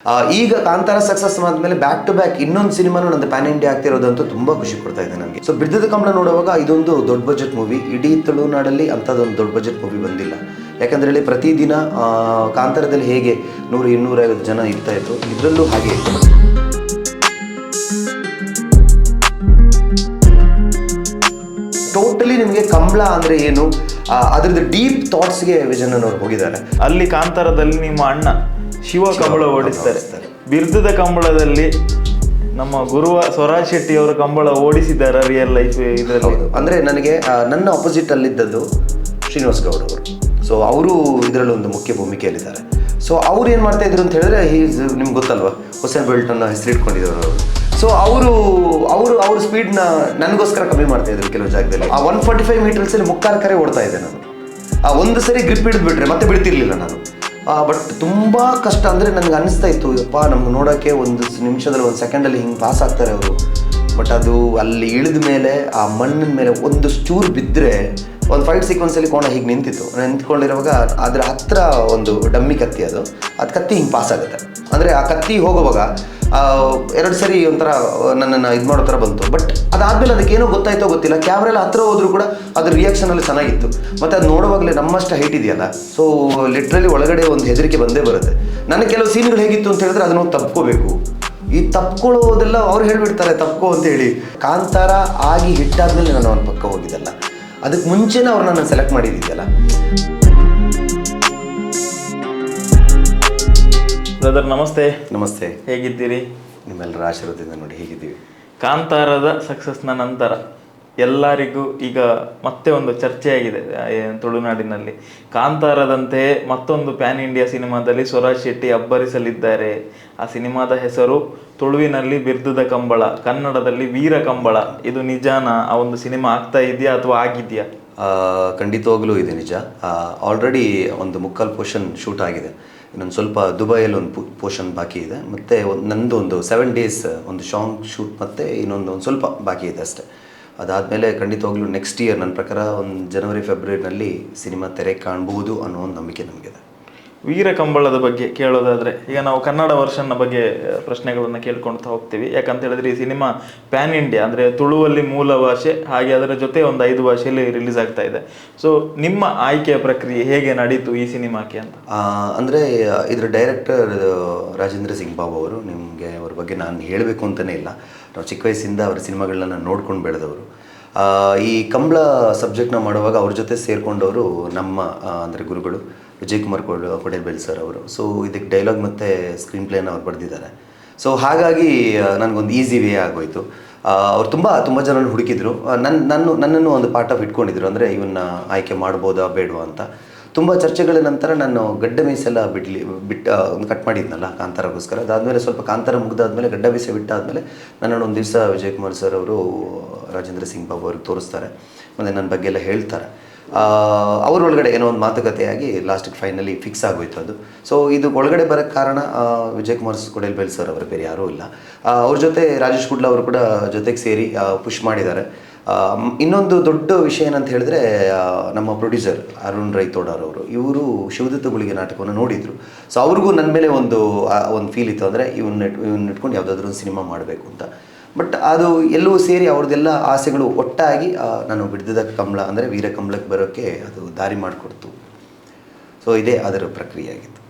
ಈಗ ಕಾಂತಾರ ಸಕ್ಸಸ್ ಆದ್ಮೇಲೆ back to back ಇನ್ನೊಂದು ಸಿನಿಮಾನು ನಂದು ಪ್ಯಾನ್ ಇಂಡಿಯಾ ಆಗ್ತಿರೋದಂತೂ ತುಂಬಾ ಖುಷಿ ಕೊಡ್ತಾ ಇದೆ ನನಗೆ. ಸೊ ಬಿರ್ದದ ಕಮಲ ನೋಡುವಾಗ ಇದೊಂದು ದೊಡ್ಡ ಬಜೆಟ್ ಮೂವಿ, ಇಡೀ ತುಳುನಾಡಲ್ಲಿ ಅಂಥದ್ದೊಂದು ದೊಡ್ಡ ಬಜೆಟ್ ಮೂವಿ ಬಂದಿಲ್ಲ. ಯಾಕಂದ್ರೆ ಹೇಳಿ ಪ್ರತಿದಿನ ಕಾಂತಾರದಲ್ಲಿ ಹೇಗೆ 100-250 ಜನ ಇರ್ತಾ ಇತ್ತು, ಇದರಲ್ಲೂ ಹಾಗೆ ಇತ್ತು. ಟೋಟಲಿ ನಿಮಗೆ ಕಂಬಳ ಅಂದ್ರೆ ಏನು, ಅದ್ರದ್ದು ಡೀಪ್ ಥಾಟ್ಸ್ಗೆ ವಿಜಯನ್ ಅವರು ಹೋಗಿದ್ದಾರೆ. ಅಲ್ಲಿ ಕಾಂತಾರದಲ್ಲಿ ನಿಮ್ಮ ಅಣ್ಣ ಶಿವ ಕಂಬಳ ಓಡಿಸ್ತಾರೆ. ಬಿರ್ದದ ಕಂಬಳದಲ್ಲಿ ನಮ್ಮ ಗುರುವ ಸ್ವರಾಜ್ ಶೆಟ್ಟಿ ಅವರ ಕಂಬಳ ಓಡಿಸಿದ್ದಾರೆ ರಿಯಲ್ ಲೈಫ್ ಇದರಲ್ಲಿ. ಅಂದ್ರೆ ನನಗೆ ನನ್ನ ಆಪೋಸಿಟ್ ಅಲ್ಲಿದ್ದದ್ದು ಶ್ರೀನಿವಾಸ್ ಗೌಡ್ ಅವರು. ಸೊ ಅವರು ಇದರಲ್ಲಿ ಒಂದು ಮುಖ್ಯ ಭೂಮಿಕೆಯಲ್ಲಿದ್ದಾರೆ. ಸೊ ಅವ್ರು ಏನು ಮಾಡ್ತಾ ಇದ್ರು ಅಂತ ಹೇಳಿದ್ರೆ, ನಿಮ್ಗೆ ಗೊತ್ತಲ್ವಾ, ಹೊಸನ್ ಬೆಲ್ಟ್ ಅನ್ನ ಹೆಸರಿಟ್ಕೊಂಡಿದ್ದವರು ಅವರು. ಸೊ ಅವ್ರ ಸ್ಪೀಡ್ನ ನನಗೋಸ್ಕರ ಕಮ್ಮಿ ಮಾಡ್ತಾ ಇದ್ರು ಕೆಲವು ಜಾಗದಲ್ಲಿ. ಆ 145 ಮೀಟರ್ಸಲ್ಲಿ ಮುಕ್ಕಾಲು ಕರೆ ಓಡ್ತಾ ಇದ್ದೆ ನಾನು. ಒಂದು ಸರಿ ಗ್ರಿಪ್ ಹಿಡಿದ್ಬಿಟ್ರೆ ಮತ್ತೆ ಬಿಡ್ತಿರ್ಲಿಲ್ಲ ನಾನು. ಬಟ್ ತುಂಬ ಕಷ್ಟ. ಅಂದರೆ ನನಗೆ ಅನಿಸ್ತಾ ಇತ್ತು, ಯಪ್ಪ ನಮ್ಗೆ ನೋಡೋಕ್ಕೆ ಒಂದು ನಿಮಿಷದಲ್ಲಿ, ಒಂದು ಸೆಕೆಂಡಲ್ಲಿ ಹಿಂಗೆ ಪಾಸ್ ಆಗ್ತಾರೆ ಅವರು. ಬಟ್ ಅದು ಅಲ್ಲಿ ಇಳಿದ ಮೇಲೆ ಆ ಮಣ್ಣಿನ ಮೇಲೆ ಒಂದು ಚೂರು ಬಿದ್ದರೆ, ಒಂದು ಫೈಟ್ ಸೀಕ್ವೆನ್ಸಲ್ಲಿ ಕೋಣ ಹೀಗೆ ನಿಂತ್ಕೊಂಡಿರುವಾಗ ಅದರ ಹತ್ತಿರ ಒಂದು ಡಮ್ಮಿ ಕತ್ತಿ, ಅದು ಕತ್ತಿ ಹಿಂಗೆ ಪಾಸ್ ಆಗುತ್ತೆ. ಅಂದರೆ ಆ ಕತ್ತಿ ಹೋಗುವಾಗ 2 ಸರಿ ಒಂಥರ ನನ್ನನ್ನು ಇದು ಮಾಡೋ ಥರ ಬಂತು. ಬಟ್ ಅದಾದಮೇಲೆ ಅದಕ್ಕೇನೋ ಗೊತ್ತಾಯ್ತೋ ಗೊತ್ತಿಲ್ಲ, ಕ್ಯಾಮ್ರಾ ಎಲ್ಲ ಹತ್ತಿರ ಹೋದರೂ ಕೂಡ ಅದ್ರ ರಿಯಾಕ್ಷನಲ್ಲಿ ಚೆನ್ನಾಗಿತ್ತು. ಮತ್ತು ಅದು ನೋಡುವಾಗಲೇ ನಮ್ಮಷ್ಟು ಹೈಟ್ ಇದೆಯಲ್ಲ, ಸೊ ಲಿಟ್ರಲಿ ಒಳಗಡೆ ಒಂದು ಹೆದರಿಕೆ ಬಂದೇ ಬರುತ್ತೆ. ನನಗೆ ಕೆಲವು ಸೀನ್ಗಳು ಹೇಗಿತ್ತು ಅಂತ ಹೇಳಿದ್ರೆ ಅದನ್ನು ತಪ್ಕೋಬೇಕು. ಈ ತಪ್ಕೊಳ್ಳೋದೆಲ್ಲ ಅವ್ರು ಹೇಳಿಬಿಡ್ತಾರೆ ತಪ್ಕೋ ಅಂತ ಹೇಳಿ. ಕಾಂತಾರ ಆಗಿ ಹಿಟ್ಟಾದ್ಮೇಲೆ ನಾನು ಅವ್ನ ಪಕ್ಕ ಹೋಗಿದ್ದಲ್ಲ, ಅದಕ್ಕೆ ಮುಂಚೆನೇ ಅವ್ರು ನನ್ನ ಸೆಲೆಕ್ಟ್ ಮಾಡಿದ್ದಿದ್ದಲ್ಲ. ಬ್ರದರ್ ನಮಸ್ತೆ. ನಮಸ್ತೆ, ಹೇಗಿದ್ದೀರಿ? ನಿಮ್ಮೆಲ್ಲರ ಆಶೀರ್ವಾದದಿಂದ ನೋಡಿ ಹೇಗಿದ್ದೀವಿ. ಕಾಂತಾರದ ಸಕ್ಸಸ್ನ ನಂತರ ಎಲ್ಲರಿಗೂ ಈಗ ಮತ್ತೆ ಒಂದು ಚರ್ಚೆಯಾಗಿದೆ ತುಳುನಾಡಿನಲ್ಲಿ. ಕಾಂತಾರದಂತೆ ಮತ್ತೊಂದು ಪ್ಯಾನ್ ಇಂಡಿಯಾ ಸಿನಿಮಾದಲ್ಲಿ ಸ್ವರಾಜ್ ಶೆಟ್ಟಿ ಅಬ್ಬರಿಸಲಿದ್ದಾರೆ. ಆ ಸಿನಿಮಾದ ಹೆಸರು ತುಳುವಿನಲ್ಲಿ ಬಿರ್ದದ ಕಂಬಳ, ಕನ್ನಡದಲ್ಲಿ ವೀರ ಕಂಬಳ. ಇದು ನಿಜಾನ? ಆ ಒಂದು ಸಿನಿಮಾ ಆಗ್ತಾ ಇದೆಯಾ ಅಥವಾ ಆಗಿದೆಯಾ? ಖಂಡಿತವಾಗ್ಲೂ ಇದೆ, ನಿಜ. ಆಲ್ರೆಡಿ ಒಂದು ಮುಕ್ಕಾಲು ಪೋರ್ಷನ್ ಶೂಟ್ ಆಗಿದೆ. ಇನ್ನೊಂದು ಸ್ವಲ್ಪ ದುಬೈಯಲ್ಲಿ ಒಂದು ಪೋರ್ಷನ್ ಬಾಕಿ ಇದೆ. ಮತ್ತು ನಂದು ಒಂದು 7 ಡೇಸ್ ಒಂದು ಸಾಂಗ್ ಶೂಟ್ ಮತ್ತು ಇನ್ನೊಂದು ಸ್ವಲ್ಪ ಬಾಕಿ ಇದೆ ಅಷ್ಟೇ. ಅದಾದಮೇಲೆ ಖಂಡಿತವಾಗ್ಲೂ ನೆಕ್ಸ್ಟ್ ಇಯರ್ ನನ್ನ ಪ್ರಕಾರ ಒಂದು ಜನವರಿ-ಫೆಬ್ರವರಿನಲ್ಲಿ ಸಿನಿಮಾ ತೆರೆ ಕಾಣಬಹುದು ಅನ್ನೋ ಒಂದು ನಂಬಿಕೆ ನಮಗಿದೆ. ವೀರ ಕಂಬಳದ ಬಗ್ಗೆ ಕೇಳೋದಾದರೆ, ಈಗ ನಾವು ಕನ್ನಡ ವರ್ಷನ್ನ ಬಗ್ಗೆ ಪ್ರಶ್ನೆಗಳನ್ನು ಕೇಳ್ಕೊಳ್ತಾ ಹೋಗ್ತೀವಿ. ಯಾಕಂತ ಹೇಳಿದ್ರೆ ಈ ಸಿನಿಮಾ ಪ್ಯಾನ್ ಇಂಡಿಯಾ, ಅಂದರೆ ತುಳುವಲ್ಲಿ ಮೂಲ ಭಾಷೆ, ಹಾಗೆ ಅದರ ಜೊತೆ ಒಂದು 5 ಭಾಷೆಯಲ್ಲಿ ರಿಲೀಸ್ ಆಗ್ತಾ ಇದೆ. ಸೊ ನಿಮ್ಮ ಆಯ್ಕೆಯ ಪ್ರಕ್ರಿಯೆ ಹೇಗೆ ನಡೀತು ಈ ಸಿನಿಮಾಕ್ಕೆ ಅಂತ? ಅಂದರೆ ಇದರ ಡೈರೆಕ್ಟರ್ ರಾಜೇಂದ್ರ ಸಿಂಗ್ ಬಾಬು ಅವರು. ನಿಮಗೆ ಅವ್ರ ಬಗ್ಗೆ ನಾನು ಹೇಳಬೇಕು ಅಂತಲೇ ಇಲ್ಲ, ನಾವು ಚಿಕ್ಕ ವಯಸ್ಸಿಂದ ಅವರ ಸಿನಿಮಾಗಳನ್ನ ನೋಡ್ಕೊಂಡು ಬೆಳೆದವರು. ಈ ಕಂಬಳ ಸಬ್ಜೆಕ್ಟ್ನ ಮಾಡುವಾಗ ಅವ್ರ ಜೊತೆ ಸೇರಿಕೊಂಡವರು ನಮ್ಮ ಅಂದರೆ ಗುರುಗಳು ವಿಜಯಕುಮಾರ್ ಕೊಡೇಲ್ಬೆಲ್ ಸರ್ ಅವರು. ಸೊ ಇದಕ್ಕೆ ಡೈಲಾಗ್ ಮತ್ತು ಸ್ಕ್ರೀನ್ ಪ್ಲೇನ ಅವ್ರು ಬರೆದಿದ್ದಾರೆ. ಸೊ ಹಾಗಾಗಿ ನನಗೊಂದು ಈಸಿ ವೇ ಆಗೋಯಿತು. ಅವ್ರು ತುಂಬ ಜನರನ್ನು ಹುಡುಕಿದ್ರು, ನನ್ನನ್ನು ಒಂದು ಪಾರ್ಟ್ ಆಫ್ ಇಟ್ಕೊಂಡಿದ್ರು. ಅಂದರೆ ಇವನ್ನ ಆಯ್ಕೆ ಮಾಡ್ಬೋದಾ ಬೇಡವಾ ಅಂತ ತುಂಬ ಚರ್ಚೆಗಳ ನಂತರ ನಾನು ಗಡ್ಡ ಮೀಸೆಲ್ಲ ಒಂದು ಕಟ್ ಮಾಡಿದ್ನಲ್ಲ ಕಾಂತಾರಗೋಸ್ಕರ. ಅದಾದಮೇಲೆ ಸ್ವಲ್ಪ ಕಾಂತಾರ ಮುಗಿದಾದ್ಮೇಲೆ ಗಡ್ಡ ಮೀಸೆ ಬಿಟ್ಟಾದಮೇಲೆ ನನ್ನನ್ನು ಒಂದು ದಿವಸ ವಿಜಯಕುಮಾರ್ ಸರ್ ಅವರು ರಾಜೇಂದ್ರ ಸಿಂಗ್ ಬಾಬು ಅವ್ರಿಗೆ ತೋರಿಸ್ತಾರೆ, ಮತ್ತು ನನ್ನ ಬಗ್ಗೆ ಎಲ್ಲ ಹೇಳ್ತಾರೆ. ಅವರೊಳಗಡೆ ಏನೋ ಒಂದು ಮಾತುಕತೆಯಾಗಿ ಲಾಸ್ಟಿಗೆ ಫೈನಲಿ ಫಿಕ್ಸ್ ಆಗೋಯ್ತು ಅದು. ಸೊ ಇದು ಒಳಗಡೆ ಬರೋಕ್ಕೆ ಕಾರಣ ವಿಜಯಕುಮಾರ್ ಕೊಡೇಲ್ಬೆಲ್ ಸರ್ ಅವರು, ಬೇರೆ ಯಾರೂ ಇಲ್ಲ. ಅವ್ರ ಜೊತೆ ರಾಜೇಶ್ ಕುಡ್ಲ ಅವರು ಕೂಡ ಜೊತೆಗೆ ಸೇರಿ ಪುಷ್ ಮಾಡಿದ್ದಾರೆ. ಇನ್ನೊಂದು ದೊಡ್ಡ ವಿಷಯ ಏನಂತ ಹೇಳಿದ್ರೆ, ನಮ್ಮ ಪ್ರೊಡ್ಯೂಸರ್ ಅರುಣ್ ರೈತೋಡರ್ ಅವರು, ಇವರು ಶಿವದತ್ತ ಗುಳಿಗೆ ನಾಟಕವನ್ನು ನೋಡಿದರು. ಸೊ ಅವ್ರಿಗೂ ನನ್ನ ಮೇಲೆ ಒಂದು ಫೀಲ್ ಇತ್ತು, ಅಂದರೆ ಇವನ್ನ ಇಟ್ಕೊಂಡು ಯಾವುದಾದ್ರೂ ಒಂದು ಸಿನಿಮಾ ಮಾಡಬೇಕು ಅಂತ. ಬಟ್ ಅದು ಎಲ್ಲವೂ ಸೇರಿ ಅವ್ರದ್ದೆಲ್ಲ ಆಸೆಗಳು ಒಟ್ಟಾಗಿ ನಾನು ಬಿಡ್ದದ ಕಂಬಳ ಅಂದರೆ ವೀರ ಕಂಬಳಕ್ಕೆ ಬರೋಕ್ಕೆ ಅದು ದಾರಿ ಮಾಡಿಕೊಡ್ತು. ಸೊ ಇದೇ ಅದರ ಪ್ರಕ್ರಿಯೆ ಆಗಿತ್ತು.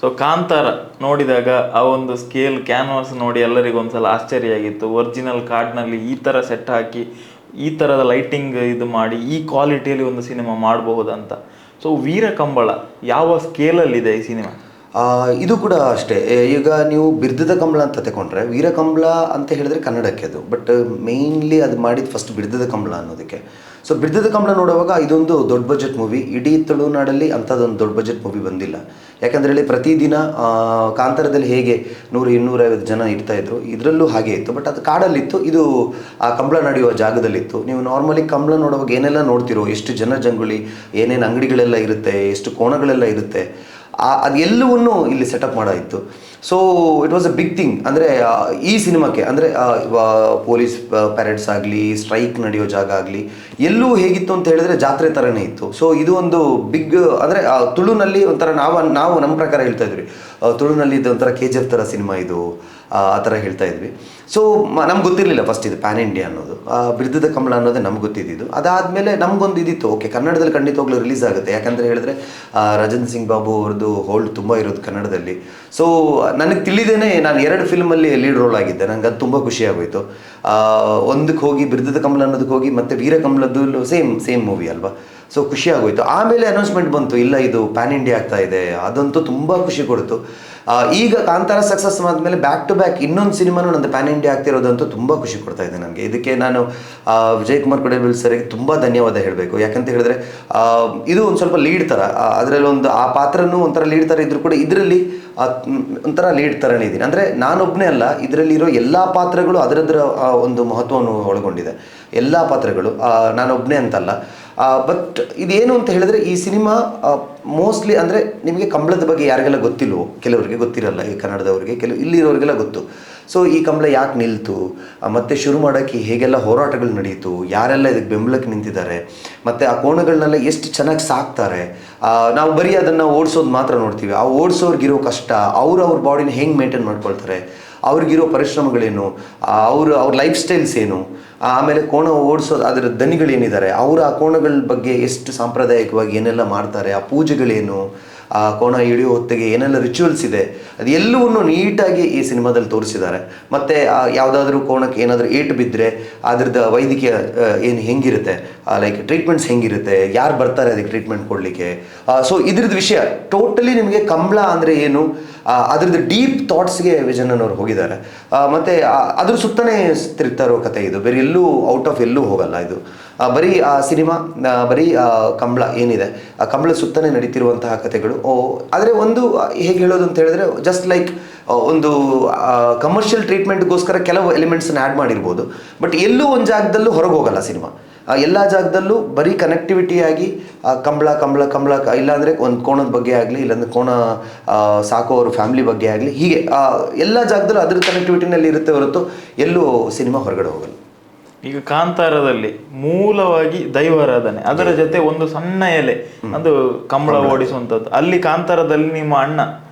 ಸೊ ಕಾಂತಾರ ನೋಡಿದಾಗ ಆ ಒಂದು ಸ್ಕೇಲ್ ಕ್ಯಾನ್ವಾಸ್ ನೋಡಿ ಎಲ್ಲರಿಗೂ ಒಂದ್ಸಲ ಆಶ್ಚರ್ಯ ಆಗಿತ್ತು. ಒರಿಜಿನಲ್ ಕಾರ್ಡ್ನಲ್ಲಿ ಈ ಥರ ಸೆಟ್ ಹಾಕಿ, ಈ ಥರದ ಲೈಟಿಂಗ್ ಇದು ಮಾಡಿ, ಈ ಕ್ವಾಲಿಟಿಯಲ್ಲಿ ಒಂದು ಸಿನಿಮಾ ಮಾಡಬಹುದಂತ. ಸೊ ವೀರ ಕಂಬಳ ಯಾವ ಸ್ಕೇಲಲ್ಲಿದೆ ಈ ಸಿನಿಮಾ? ಇದು ಕೂಡ ಅಷ್ಟೇ. ಈಗ ನೀವು ಬಿರ್ದದ ಕಂಬಳ ಅಂತ ತಗೊಂಡ್ರೆ, ವೀರ ಕಂಬಳ ಅಂತ ಹೇಳಿದ್ರೆ ಕನ್ನಡಕ್ಕೆ ಅದು. ಬಟ್ ಮೇಯ್ನ್ಲಿ ಅದು ಮಾಡಿದ್ದು ಫಸ್ಟ್ ಬಿರ್ದದ ಕಂಬಳ ಅನ್ನೋದಕ್ಕೆ. ಸೊ ಬಿರ್ದದ ಕಂಬಳ ನೋಡುವಾಗ ಇದೊಂದು ದೊಡ್ಡ ಬಜೆಟ್ ಮೂವಿ, ಇಡೀ ತುಳುನಾಡಲ್ಲಿ ಅಂಥದ್ದೊಂದು ದೊಡ್ಡ ಬಜೆಟ್ ಮೂವಿ ಬಂದಿಲ್ಲ. ಯಾಕಂದರೆ ಹೇಳಿ ಪ್ರತಿದಿನ ಕಾಂತಾರದಲ್ಲಿ ಹೇಗೆ 100-250 ಜನ ಇರ್ತಾ ಇದ್ರು, ಇದರಲ್ಲೂ ಹಾಗೆ ಇತ್ತು. ಬಟ್ ಅದು ಕಾಡಲ್ಲಿತ್ತು, ಇದು ಆ ಕಂಬಳ ನಡೆಯುವ ಜಾಗದಲ್ಲಿತ್ತು. ನೀವು ನಾರ್ಮಲಿ ಕಂಬಳ ನೋಡುವಾಗ ಏನೆಲ್ಲ ನೋಡ್ತಿರೋ, ಎಷ್ಟು ಜನಜಂಗುಳಿ, ಏನೇನು ಅಂಗಡಿಗಳೆಲ್ಲ ಇರುತ್ತೆ, ಎಷ್ಟು ಕೋಣಗಳೆಲ್ಲ ಇರುತ್ತೆ, ಅದೆಲ್ಲವನ್ನೂ ಇಲ್ಲಿ ಸೆಟಪ್ ಮಾಡಾಯಿತು. So it was a big thing. ಅಂದರೆ ಈ ಸಿನಿಮಾಕ್ಕೆ ಅಂದರೆ ಪೊಲೀಸ್ ಪ್ಯಾರೇಡ್ಸ್ ಆಗಲಿ, ಸ್ಟ್ರೈಕ್ ನಡೆಯೋ ಜಾಗ ಆಗಲಿ, ಎಲ್ಲೂ ಹೇಗಿತ್ತು ಅಂತ ಹೇಳಿದ್ರೆ ಜಾತ್ರೆ ಥರನೇ ಇತ್ತು. ಸೊ ಇದು ಒಂದು ಬಿಗ್, ಅಂದರೆ ತುಳುನಲ್ಲಿ ಒಂಥರ ನಾವು ನಮ್ಮ ಪ್ರಕಾರ ಹೇಳ್ತಾ ಇದ್ವಿ, ತುಳುನಲ್ಲಿ ಇದು ಒಂಥರ KGF ಥರ ಸಿನಿಮಾ ಇದು ಆ ಥರ ಹೇಳ್ತಾ ಇದ್ವಿ. ಸೊ ನಮ್ಗೆ ಗೊತ್ತಿರಲಿಲ್ಲ ಫಸ್ಟ್ ಇದು ಪ್ಯಾನ್ ಇಂಡಿಯಾ ಅನ್ನೋದು. ಬಿರುದದ ಕಮಲ ಅನ್ನೋದೇ ನಮ್ಗೆ ಗೊತ್ತಿದ್ದು. ಅದಾದಮೇಲೆ ನಮಗೊಂದು ಇದಿತ್ತು, ಓಕೆ ಕನ್ನಡದಲ್ಲಿ ಖಂಡಿತವಾಗ್ಲೂ ರಿಲೀಸ್ ಆಗುತ್ತೆ, ಯಾಕಂದರೆ ಹೇಳಿದ್ರೆ ರಾಜೇಂದ್ರ ಸಿಂಗ್ ಬಾಬು ಅವ್ರದ್ದು ಹೋಲ್ಡ್ ತುಂಬ ಇರೋದು ಕನ್ನಡದಲ್ಲಿ. ಸೊ ನನಗೆ ತಿಳಿದೇನೆ ನಾನು 2 ಫಿಲ್ಮಲ್ಲಿ ಲೀಡ್ ರೋಲ್ ಆಗಿದ್ದೆ. ನನಗೆ ಅದು ತುಂಬ ಖುಷಿ ಆಗೋಯಿತು. ಒಂದಕ್ಕೆ ಹೋಗಿ ಬಿರುದದ ಕಮಲ ಅನ್ನೋದಕ್ಕೆ ಹೋಗಿ ಮತ್ತು ವೀರ ಕಮಲದ್ದು ಸೇಮ್ ಮೂವಿ ಅಲ್ವಾ. ಸೊ ಖುಷಿ ಆಗೋಯ್ತು. ಆಮೇಲೆ ಅನೌನ್ಸ್ಮೆಂಟ್ ಬಂತು, ಇಲ್ಲ ಇದು ಪ್ಯಾನ್ ಇಂಡಿಯಾ ಆಗ್ತಾ ಇದೆ, ಅದಂತೂ ತುಂಬ ಖುಷಿ ಕೊಡ್ತು. ಈಗ ಕಾಂತಾರ ಸಕ್ಸಸ್ ಆದಮೇಲೆ ಬ್ಯಾಕ್ ಟು ಬ್ಯಾಕ್ ಇನ್ನೊಂದು ಸಿನಿಮಾನು ನಂದು ಪ್ಯಾನ್ ಇಂಡಿಯಾ ಆಗ್ತಿರೋದಂತೂ ತುಂಬ ಖುಷಿ ಕೊಡ್ತಾ ಇದೆ ನನಗೆ. ಇದಕ್ಕೆ ನಾನು ವಿಜಯ್ ಕುಮಾರ್ ಕೊಡೇಬಲ್ ಸರ್ಗೆ ತುಂಬ ಧನ್ಯವಾದ ಹೇಳಬೇಕು. ಯಾಕಂತ ಹೇಳಿದ್ರೆ ಇದು ಒಂದು ಸ್ವಲ್ಪ ಲೀಡ್ ಥರ, ಅದರಲ್ಲಿ ಒಂದು ಆ ಪಾತ್ರನೂ ಒಂಥರ ಲೀಡ್ ಥರ ಇದ್ರೂ ಕೂಡ ಇದರಲ್ಲಿ ಒಂಥರ ಲೀಡ್ ಥರನೇ ಇದ್ದೀನಿ. ಅಂದರೆ ನಾನೊಬ್ಬನೇ ಅಲ್ಲ, ಇದರಲ್ಲಿರೋ ಎಲ್ಲ ಪಾತ್ರಗಳು ಅದರದ್ರ ಒಂದು ಮಹತ್ವವನ್ನು ಒಳಗೊಂಡಿದೆ. ಎಲ್ಲ ಪಾತ್ರಗಳು ನಾನೊಬ್ಬನೇ ಅಂತಲ್ಲ. ಬಟ್ ಇದೇನು ಅಂತ ಹೇಳಿದ್ರೆ ಈ ಸಿನಿಮಾ ಮೋಸ್ಟ್ಲಿ ಅಂದರೆ ನಿಮಗೆ ಕಂಬಳದ ಬಗ್ಗೆ ಯಾರಿಗೆಲ್ಲ ಗೊತ್ತಿಲ್ವೋ, ಕೆಲವರಿಗೆ ಗೊತ್ತಿರಲ್ಲ, ಈ ಕನ್ನಡದವ್ರಿಗೆ, ಇಲ್ಲಿರೋರಿಗೆಲ್ಲ ಗೊತ್ತು. ಸೊ ಈ ಕಂಬಳ ಯಾಕೆ ನಿಲ್ತು, ಮತ್ತು ಶುರು ಮಾಡೋಕ್ಕೆ ಹೇಗೆಲ್ಲ ಹೋರಾಟಗಳು ನಡೀತು, ಯಾರೆಲ್ಲ ಇದಕ್ಕೆ ಬೆಂಬಲಕ್ಕೆ ನಿಂತಿದ್ದಾರೆ, ಮತ್ತು ಆ ಕೋಣಗಳನ್ನೆಲ್ಲ ಎಷ್ಟು ಚೆನ್ನಾಗಿ ಸಾಕ್ತಾರೆ. ನಾವು ಬರೀ ಅದನ್ನು ಓಡಿಸೋದು ಮಾತ್ರ ನೋಡ್ತೀವಿ. ಆ ಓಡಿಸೋರ್ಗಿರೋ ಕಷ್ಟ, ಅವ್ರ ಬಾಡಿನ ಹೆಂಗೆ ಮೇಂಟೈನ್ ಮಾಡ್ಕೊಳ್ತಾರೆ, ಅವ್ರಿಗಿರೋ ಪರಿಶ್ರಮಗಳೇನು, ಅವ್ರ ಲೈಫ್ ಸ್ಟೈಲ್ಸ್ ಏನು, ಆಮೇಲೆ ಕೋಣ ಓಡಿಸೋದು ಅದರ ದನಿಗಳೇನಿದ್ದಾರೆ, ಅವರು ಆ ಕೋಣಗಳ ಬಗ್ಗೆ ಎಷ್ಟು ಸಾಂಪ್ರದಾಯಿಕವಾಗಿ ಏನೆಲ್ಲ ಮಾಡ್ತಾರೆ, ಆ ಪೂಜೆಗಳೇನು, ಆ ಕೋಣ ಹಿಡಿಯೋ ಹೊತ್ತಿಗೆ ಏನೆಲ್ಲ ರಿಚುವಲ್ಸ್ ಇದೆ, ಅದು ಎಲ್ಲವನ್ನೂ ನೀಟಾಗಿ ಈ ಸಿನಿಮಾದಲ್ಲಿ ತೋರಿಸಿದ್ದಾರೆ. ಮತ್ತು ಯಾವುದಾದ್ರೂ ಕೋಣಕ್ಕೆ ಏನಾದರೂ ಏಟು ಬಿದ್ದರೆ ಅದ್ರದ್ದು ವೈದ್ಯಕೀಯ ಏನು ಹೆಂಗಿರುತ್ತೆ, ಲೈಕ್ ಟ್ರೀಟ್ಮೆಂಟ್ಸ್ ಹೆಂಗಿರುತ್ತೆ, ಯಾರು ಬರ್ತಾರೆ ಅದಕ್ಕೆ ಟ್ರೀಟ್ಮೆಂಟ್ ಕೊಡಲಿಕ್ಕೆ. ಸೊ ಇದ್ರದ್ದು ವಿಷಯ ಟೋಟಲಿ ನಿಮಗೆ ಕಂಬಳ ಅಂದರೆ ಏನು, ಅದ್ರದ್ದು ಡೀಪ್ ಥಾಟ್ಸ್ಗೆ ವಿಜಯನ್ ಅವರು ಹೋಗಿದ್ದಾರೆ. ಮತ್ತು ಅದ್ರ ಸುತ್ತನೇ ತಿರುಗ್ತಾ ಇರೋ ಕತೆ ಇದು, ಬೇರೆ ಎಲ್ಲೂ ಔಟ್ ಆಫ್ ಎಲ್ಲೂ ಹೋಗಲ್ಲ ಇದು. ಬರೀ ಆ ಸಿನಿಮಾ ಬರೀ ಕಂಬಳ ಏನಿದೆ ಆ ಕಂಬಳ ಸುತ್ತನೇ ನಡೀತಿರುವಂತಹ ಕಥೆಗಳು. ಆದರೆ ಒಂದು ಹೇಗೆ ಹೇಳೋದು ಅಂತ ಹೇಳಿದ್ರೆ ಜಸ್ಟ್ ಲೈಕ್ ಒಂದು ಕಮರ್ಷಿಯಲ್ ಟ್ರೀಟ್ಮೆಂಟ್ಗೋಸ್ಕರ ಕೆಲವು ಎಲಿಮೆಂಟ್ಸನ್ನು ಆ್ಯಡ್ ಮಾಡಿರ್ಬೋದು, ಬಟ್ ಎಲ್ಲೂ ಒಂದು ಜಾಗದಲ್ಲೂ ಹೊರಗೆ ಹೋಗಲ್ಲ ಸಿನಿಮಾ. ಎಲ್ಲ ಜಾಗದಲ್ಲೂ ಬರೀ ಕನೆಕ್ಟಿವಿಟಿಯಾಗಿ ಕಂಬಳ ಕಂಬಳ ಕಂಬಳ, ಇಲ್ಲಾಂದರೆ ಒಂದು ಕೋಣದ ಬಗ್ಗೆ ಆಗಲಿ, ಇಲ್ಲಾಂದರೆ ಕೋಣ ಸಾಕೋವ್ರ ಫ್ಯಾಮಿಲಿ ಬಗ್ಗೆ ಆಗಲಿ, ಹೀಗೆ ಎಲ್ಲ ಜಾಗದಲ್ಲೂ ಅದ್ರ ಕನೆಕ್ಟಿವಿಟಿನಲ್ಲಿ ಇರುತ್ತೆ ಹೊರತು ಎಲ್ಲೂ ಸಿನಿಮಾ ಹೊರಗಡೆ ಹೋಗಲ್ಲ. ಈಗ ಕಾಂತಾರದಲ್ಲಿ ಮೂಲವಾಗಿ ದೈವಾರಾಧನೆ, ಅದರ ಜೊತೆ ಒಂದು ಸಣ್ಣ ಎಲೆ ಅದು ಕಂಬಳ ಓಡಿಸುವಂಥದ್ದು. ಅಲ್ಲಿ ಕಾಂತಾರದಲ್ಲಿ ನಿಮ್ಮ ಅಣ್ಣ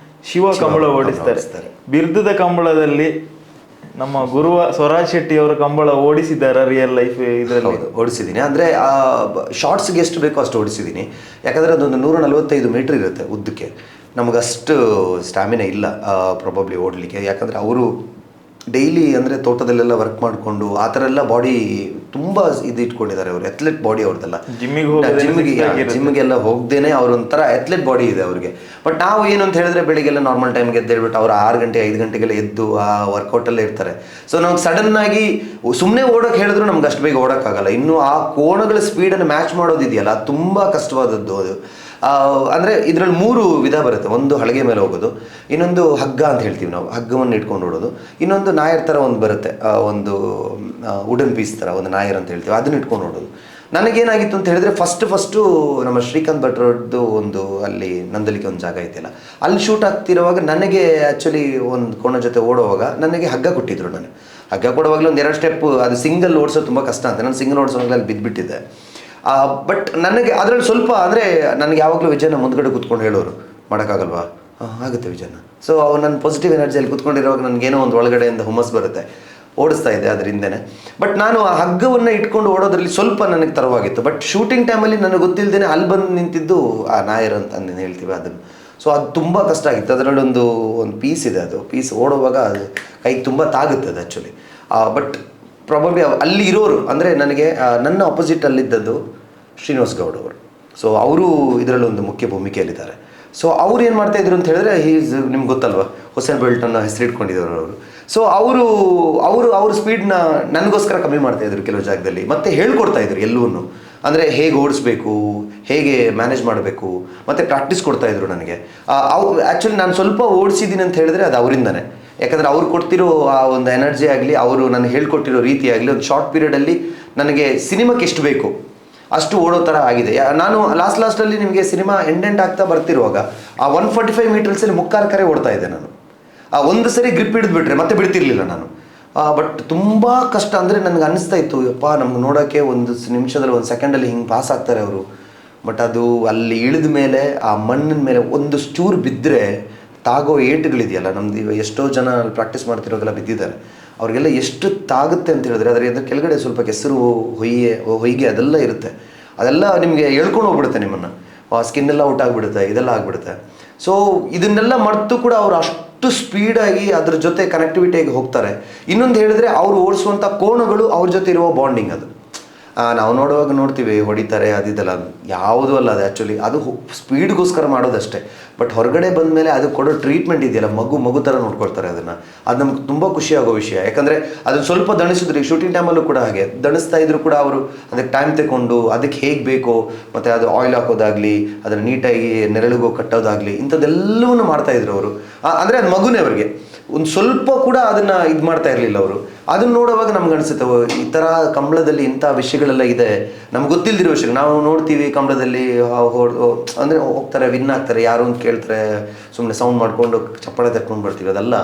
ಶಿವ ಕಂಬಳ ಓಡಿಸ್ತಾರೆ. ಬಿರುದದ ಕಂಬಳದಲ್ಲಿ ನಮ್ಮ ಗುರುವ ಸ್ವರಾಜ್ ಶೆಟ್ಟಿ ಅವರ ಕಂಬಳ ಓಡಿಸಿದ್ದಾರೆ ರಿಯಲ್ ಲೈಫ್ ಇದರಲ್ಲಿ. ಓಡಿಸಿದ್ದೀನಿ, ಅಂದರೆ ಶಾರ್ಟ್ಸ್ಗೆ ಎಷ್ಟು ಬೇಕೋ ಅಷ್ಟು ಓಡಿಸಿದ್ದೀನಿ. ಯಾಕಂದರೆ ಅದೊಂದು 145 ಮೀಟ್ರ್ ಇರುತ್ತೆ ಉದ್ದಕ್ಕೆ. ನಮಗಷ್ಟು ಸ್ಟ್ಯಾಮಿನಾ ಇಲ್ಲ ಪ್ರಾಬಬ್ಲಿ ಓಡಲಿಕ್ಕೆ. ಯಾಕಂದರೆ ಅವರು ಡೈಲಿ ಅಂದರೆ ತೋಟದಲ್ಲೆಲ್ಲ ವರ್ಕ್ ಮಾಡಿಕೊಂಡು ಆ ಥರ ಎಲ್ಲ ಬಾಡಿ ತುಂಬ ಇದು ಇಟ್ಕೊಂಡಿದ್ದಾರೆ ಅವರು. ಅಥ್ಲೆಟ್ ಬಾಡಿ ಅವ್ರದ್ದೆಲ್ಲ. ಜಿಮ್ಮಿಗೆಲ್ಲ ಹೋಗ್ದೇನೆ ಅವ್ರೊಂಥರ ಅಥ್ಲೆಟ್ ಬಾಡಿ ಇದೆ ಅವ್ರಿಗೆ. ಬಟ್ ನಾವು ಏನು ಅಂತ ಹೇಳಿದ್ರೆ ಬೆಳಿಗ್ಗೆಲ್ಲ ನಾರ್ಮಲ್ ಟೈಮ್ಗೆ ಎದ್ದು ಹೇಳ್ಬಿಟ್ಟು ಅವ್ರು 6 ಗಂಟೆ 5 ಗಂಟೆಗೆಲ್ಲ ಎದ್ದು ಆ ವರ್ಕೌಟಲ್ಲೇ ಇರ್ತಾರೆ. ಸೊ ನಮ್ಗೆ ಸಡನ್ನಾಗಿ ಸುಮ್ಮನೆ ಓಡೋಕೆ ಹೇಳಿದ್ರು ನಮ್ಗೆ ಅಷ್ಟು ಬೇಗ ಓಡೋಕ್ಕಾಗಲ್ಲ. ಇನ್ನು ಆ ಕೋಣಗಳ ಸ್ಪೀಡನ್ನು ಮ್ಯಾಚ್ ಮಾಡೋದಿದೆಯಲ್ಲ ತುಂಬ ಕಷ್ಟವಾದದ್ದು ಅದು. ಅಂದರೆ ಇದರಲ್ಲಿ 3 ವಿಧ ಬರುತ್ತೆ. ಒಂದು ಹಲಗೆ ಮೇಲೆ ಹೋಗೋದು, ಇನ್ನೊಂದು ಹಗ್ಗ ಅಂತ ಹೇಳ್ತೀವಿ ನಾವು, ಹಗ್ಗವನ್ನು ಇಟ್ಕೊಂಡು ಓಡೋದು, ಇನ್ನೊಂದು ನಾಯರ್ ಥರ ಒಂದು ಬರುತ್ತೆ, ಒಂದು ವುಡನ್ ಪೀಸ್ ಥರ ಒಂದು ನಾಯರ್ ಅಂತ ಹೇಳ್ತೀವಿ, ಅದನ್ನ ಇಟ್ಕೊಂಡು ಓಡೋದು. ನನಗೇನಾಗಿತ್ತು ಅಂತ ಹೇಳಿದ್ರೆ ಫಸ್ಟು ನಮ್ಮ ಶ್ರೀಕಾಂತ್ ಭಟ್ರದ್ದು ಒಂದು ಅಲ್ಲಿ ನಂದಲಿಕೆ ಒಂದು ಜಾಗ ಐತಿಲ್ಲ, ಅಲ್ಲಿ ಶೂಟ್ ಆಗ್ತಿರುವಾಗ ನನಗೆ ಆ್ಯಕ್ಚುಲಿ ಒಂದು ಕೋಣ ಜೊತೆ ಓಡುವಾಗ ನನಗೆ ಹಗ್ಗ ಕೊಟ್ಟಿದ್ರು. ನಾನು ಹಗ್ಗ ಕೊಡುವಾಗಲೂ ಒಂದು 2 ಸ್ಟೆಪ್, ಅದು ಸಿಂಗಲ್ ಓಡಿಸೋದು ತುಂಬ ಕಷ್ಟ ಅಂತ ನಾನು ಸಿಂಗಲ್ ಓಡಿಸೋವಾಗಲೇ ಅಲ್ಲಿ ಬಿದ್ದುಬಿಟ್ಟಿದ್ದೆ. ಬಟ್ ನನಗೆ ಅದರಲ್ಲಿ ಸ್ವಲ್ಪ ಅಂದರೆ ನನಗೆ ಯಾವಾಗಲೂ ವಿಜಯನ ಮುಂದ್ಗಡೆ ಕೂತ್ಕೊಂಡು ಹೇಳೋರು, ಮಾಡೋಕ್ಕಾಗಲ್ವಾ, ಆಗುತ್ತೆ ವಿಜಯನ. ಸೊ ನನ್ನ ಪಾಸಿಟಿವ್ ಎನರ್ಜಿಯಲ್ಲಿ ಕೂತ್ಕೊಂಡಿರುವಾಗ ನನಗೇನೋ ಒಂದು ಒಳಗಡೆಯಿಂದ ಹುಮ್ಮಸ್ ಬರುತ್ತೆ, ಓಡಿಸ್ತಾ ಇದೆ ಅದರಿಂದನೇ. ಬಟ್ ನಾನು ಆ ಹಗ್ಗವನ್ನು ಇಟ್ಕೊಂಡು ಓಡೋದ್ರಲ್ಲಿ ಸ್ವಲ್ಪ ನನಗೆ ತರವಾಗಿತ್ತು. ಬಟ್ ಶೂಟಿಂಗ್ ಟೈಮಲ್ಲಿ ನನಗೆ ಗೊತ್ತಿಲ್ಲದೇನೆ ಅಲ್ಲಿ ಬಂದು ನಿಂತಿದ್ದು ಆ ನಾಯರ್ ಅಂತ ಅಂದೇನು ಹೇಳ್ತೀವಿ ಅದನ್ನು. ಸೊ ಅದು ತುಂಬ ಕಷ್ಟ ಆಗಿತ್ತು. ಅದರಲ್ಲಿ ಒಂದು ಪೀಸ್ ಇದೆ, ಅದು ಪೀಸ್ ಓಡುವಾಗ ಅದು ಕೈಗೆ ತುಂಬ ತಾಗುತ್ತೆ ಅದು ಆ್ಯಕ್ಚುಲಿ. ಬಟ್ ಪ್ರಾಬಬ್ಲಿ ಅಲ್ಲಿ ಇರೋರು ಅಂದರೆ ನನಗೆ ನನ್ನ ಆಪೋಸಿಟಲ್ಲಿದ್ದದ್ದು ಶ್ರೀನಿವಾಸ್ ಗೌಡ್ ಅವರು. ಸೊ ಅವರು ಇದರಲ್ಲಿ ಒಂದು ಮುಖ್ಯ ಭೂಮಿಕೆಯಲ್ಲಿದ್ದಾರೆ. ಸೊ ಅವ್ರು ಏನು ಮಾಡ್ತಾಯಿದ್ರು ಅಂತ ಹೇಳಿದ್ರೆ, ನಿಮ್ಗೆ ಗೊತ್ತಲ್ವ, ಹುಸೇನ್ ಬೆಲ್ಟನ್ನು ಹೆಸರಿಟ್ಕೊಂಡಿದ್ದವರು ಅವರು. ಸೊ ಅವ್ರ ಸ್ಪೀಡ್ನ ನನಗೋಸ್ಕರ ಕಮ್ಮಿ ಮಾಡ್ತಾಯಿದ್ರು ಕೆಲವು ಜಾಗದಲ್ಲಿ, ಮತ್ತು ಹೇಳ್ಕೊಡ್ತಾಯಿದ್ರು ಎಲ್ಲವನ್ನೂ. ಅಂದರೆ ಹೇಗೆ ಓಡಿಸ್ಬೇಕು, ಹೇಗೆ ಮ್ಯಾನೇಜ್ ಮಾಡಬೇಕು, ಮತ್ತು ಪ್ರಾಕ್ಟೀಸ್ ಕೊಡ್ತಾಯಿದ್ರು ನನಗೆ. ಆ್ಯಕ್ಚುಲಿ ನಾನು ಸ್ವಲ್ಪ ಓಡಿಸಿದ್ದೀನಿ ಅಂತ ಹೇಳಿದ್ರೆ ಅದು ಅವರಿಂದನೇ. ಯಾಕಂದರೆ ಅವ್ರು ಕೊಡ್ತಿರೋ ಆ ಒಂದು ಎನರ್ಜಿ ಆಗಲಿ, ಅವರು ನನಗೆ ಹೇಳ್ಕೊಟ್ಟಿರೋ ರೀತಿ ಆಗಲಿ, ಒಂದು ಶಾರ್ಟ್ ಪೀರಿಯಡಲ್ಲಿ ನನಗೆ ಸಿನಿಮಾಕ್ಕೆ ಎಷ್ಟು ಬೇಕು ಅಷ್ಟು ಓಡೋ ಥರ ಆಗಿದೆ. ನಾನು ಲಾಸ್ಟಲ್ಲಿ ನಿಮಗೆ ಸಿನಿಮಾ ಎಂಡ್ ಆಗ್ತಾ ಬರ್ತಿರುವಾಗ ಆ 145 ಮೀಟರ್ಸಲ್ಲಿ 3 ಕರೆ ಓಡ್ತಾ ಇದ್ದೆ ನಾನು. ಒಂದು ಸರಿ ಗ್ರಿಪ್ ಹಿಡಿದ್ಬಿಟ್ರೆ ಮತ್ತೆ ಬಿಡ್ತಿರ್ಲಿಲ್ಲ ನಾನು. ಬಟ್ ತುಂಬ ಕಷ್ಟ. ಅಂದರೆ ನನಗೆ ಅನ್ನಿಸ್ತಾ ಇತ್ತು, ಯಪ್ಪ ನಮ್ಗೆ ನೋಡೋಕ್ಕೆ ಒಂದು ನಿಮಿಷದಲ್ಲಿ 1 ಸೆಕೆಂಡಲ್ಲಿ ಹಿಂಗೆ ಪಾಸ್ ಆಗ್ತಾರೆ ಅವರು. ಬಟ್ ಅದು ಅಲ್ಲಿ ಇಳಿದ ಮೇಲೆ ಆ ಮಣ್ಣಿನ ಮೇಲೆ ಒಂದು ಚೂರು ಬಿದ್ದರೆ ತಾಗೋ ಏಟುಗಳಿದೆಯಲ್ಲ, ನಮ್ದು ಎಷ್ಟೋ ಜನ ಪ್ರಾಕ್ಟೀಸ್ ಮಾಡ್ತಿರೋಗೆಲ್ಲ ಬಿದ್ದಿದ್ದಾರೆ, ಅವ್ರಿಗೆಲ್ಲ ಎಷ್ಟು ತಾಗುತ್ತೆ ಅಂತ ಹೇಳಿದ್ರೆ ಅದ್ರ ಕೆಳಗಡೆ ಸ್ವಲ್ಪ ಕೆಸರು ಹೊಯ್ಗೆ ಅದೆಲ್ಲ ಇರುತ್ತೆ, ಅದೆಲ್ಲ ನಿಮಗೆ ಎಳ್ಕೊಂಡು ಹೋಗ್ಬಿಡುತ್ತೆ ನಿಮ್ಮನ್ನು, ಸ್ಕಿನ್ ಎಲ್ಲ ಔಟ್ ಆಗಿಬಿಡುತ್ತೆ, ಇದೆಲ್ಲ ಆಗಿಬಿಡುತ್ತೆ. ಸೊ ಇದನ್ನೆಲ್ಲ ಮರೆತು ಕೂಡ ಅವ್ರು ಅಷ್ಟು ಸ್ಪೀಡಾಗಿ ಅದ್ರ ಜೊತೆ ಕನೆಕ್ಟಿವಿಟಿಯಾಗಿ ಹೋಗ್ತಾರೆ. ಇನ್ನೊಂದು ಹೇಳಿದ್ರೆ ಅವ್ರು ಓಡಿಸುವಂಥ ಕೋಣಗಳು ಅವ್ರ ಜೊತೆ ಇರುವ ಬಾಂಡಿಂಗ್ ಅದು. ನಾವು ನೋಡುವಾಗ ನೋಡ್ತೀವಿ ಹೊಡಿತಾರೆ ಅದಿದೆಲ್ಲ, ಯಾವುದೂ ಅಲ್ಲ ಅದು. ಆ್ಯಕ್ಚುಲಿ ಅದು ಸ್ಪೀಡ್ಗೋಸ್ಕರ ಮಾಡೋದಷ್ಟೇ. ಬಟ್ ಹೊರಗಡೆ ಬಂದ ಮೇಲೆ ಅದು ಕೊಡೋ ಟ್ರೀಟ್ಮೆಂಟ್ ಇದೆಯಲ್ಲ, ಮಗು ಥರ ನೋಡ್ಕೊಳ್ತಾರೆ ಅದನ್ನು. ಅದು ನಮ್ಗೆ ತುಂಬ ಖುಷಿಯಾಗೋ ವಿಷಯ. ಯಾಕಂದರೆ ಅದನ್ನು ಸ್ವಲ್ಪ ದಣಿಸಿದ್ರು, ಈ ಶೂಟಿಂಗ್ ಟೈಮಲ್ಲೂ ಕೂಡ ಹಾಗೆ ದಣಿಸ್ತಾ ಇದ್ರು ಕೂಡ ಅವರು ಅದಕ್ಕೆ ಟೈಮ್ ತಗೊಂಡು ಅದಕ್ಕೆ ಹೇಗೆ ಬೇಕೋ, ಮತ್ತು ಅದು ಆಯಿಲ್ ಹಾಕೋದಾಗಲಿ, ಅದನ್ನು ನೀಟಾಗಿ ನೆರಳಿಗೋ ಕಟ್ಟೋದಾಗಲಿ, ಇಂಥದ್ದೆಲ್ಲವನ್ನೂ ಮಾಡ್ತಾಯಿದ್ರು ಅವರು. ಅಂದರೆ ಅದು ಮಗುನೇ ಅವರಿಗೆ. ಒಂದು ಸ್ವಲ್ಪ ಕೂಡ ಅದನ್ನು ಇದು ಮಾಡ್ತಾ ಇರಲಿಲ್ಲ ಅವರು. ಅದನ್ನು ನೋಡುವಾಗ ನಮ್ಗೆ ಅನಿಸುತ್ತೆ, ಈ ಥರ ಕಂಬಳದಲ್ಲಿ ಇಂಥ ವಿಷಯಗಳೆಲ್ಲ ಇದೆ, ನಮ್ಗೆ ಗೊತ್ತಿಲ್ಲದಿರೋ ವಿಷಯ. ನಾವು ನೋಡ್ತೀವಿ ಕಂಬಳದಲ್ಲಿ ಅಂದರೆ ಹೋಗ್ತಾರೆ, ವಿನ್ ಆಗ್ತಾರೆ, ಯಾರು ಅಂತ ಕೇಳ್ತಾರೆ, ಸುಮ್ಮನೆ ಸೌಂಡ್ ಮಾಡಿಕೊಂಡು ಚಪ್ಪಾಳೆ ತಟ್ಕೊಂಡು ಬರ್ತೀವಿ. ಅದಲ್ಲ,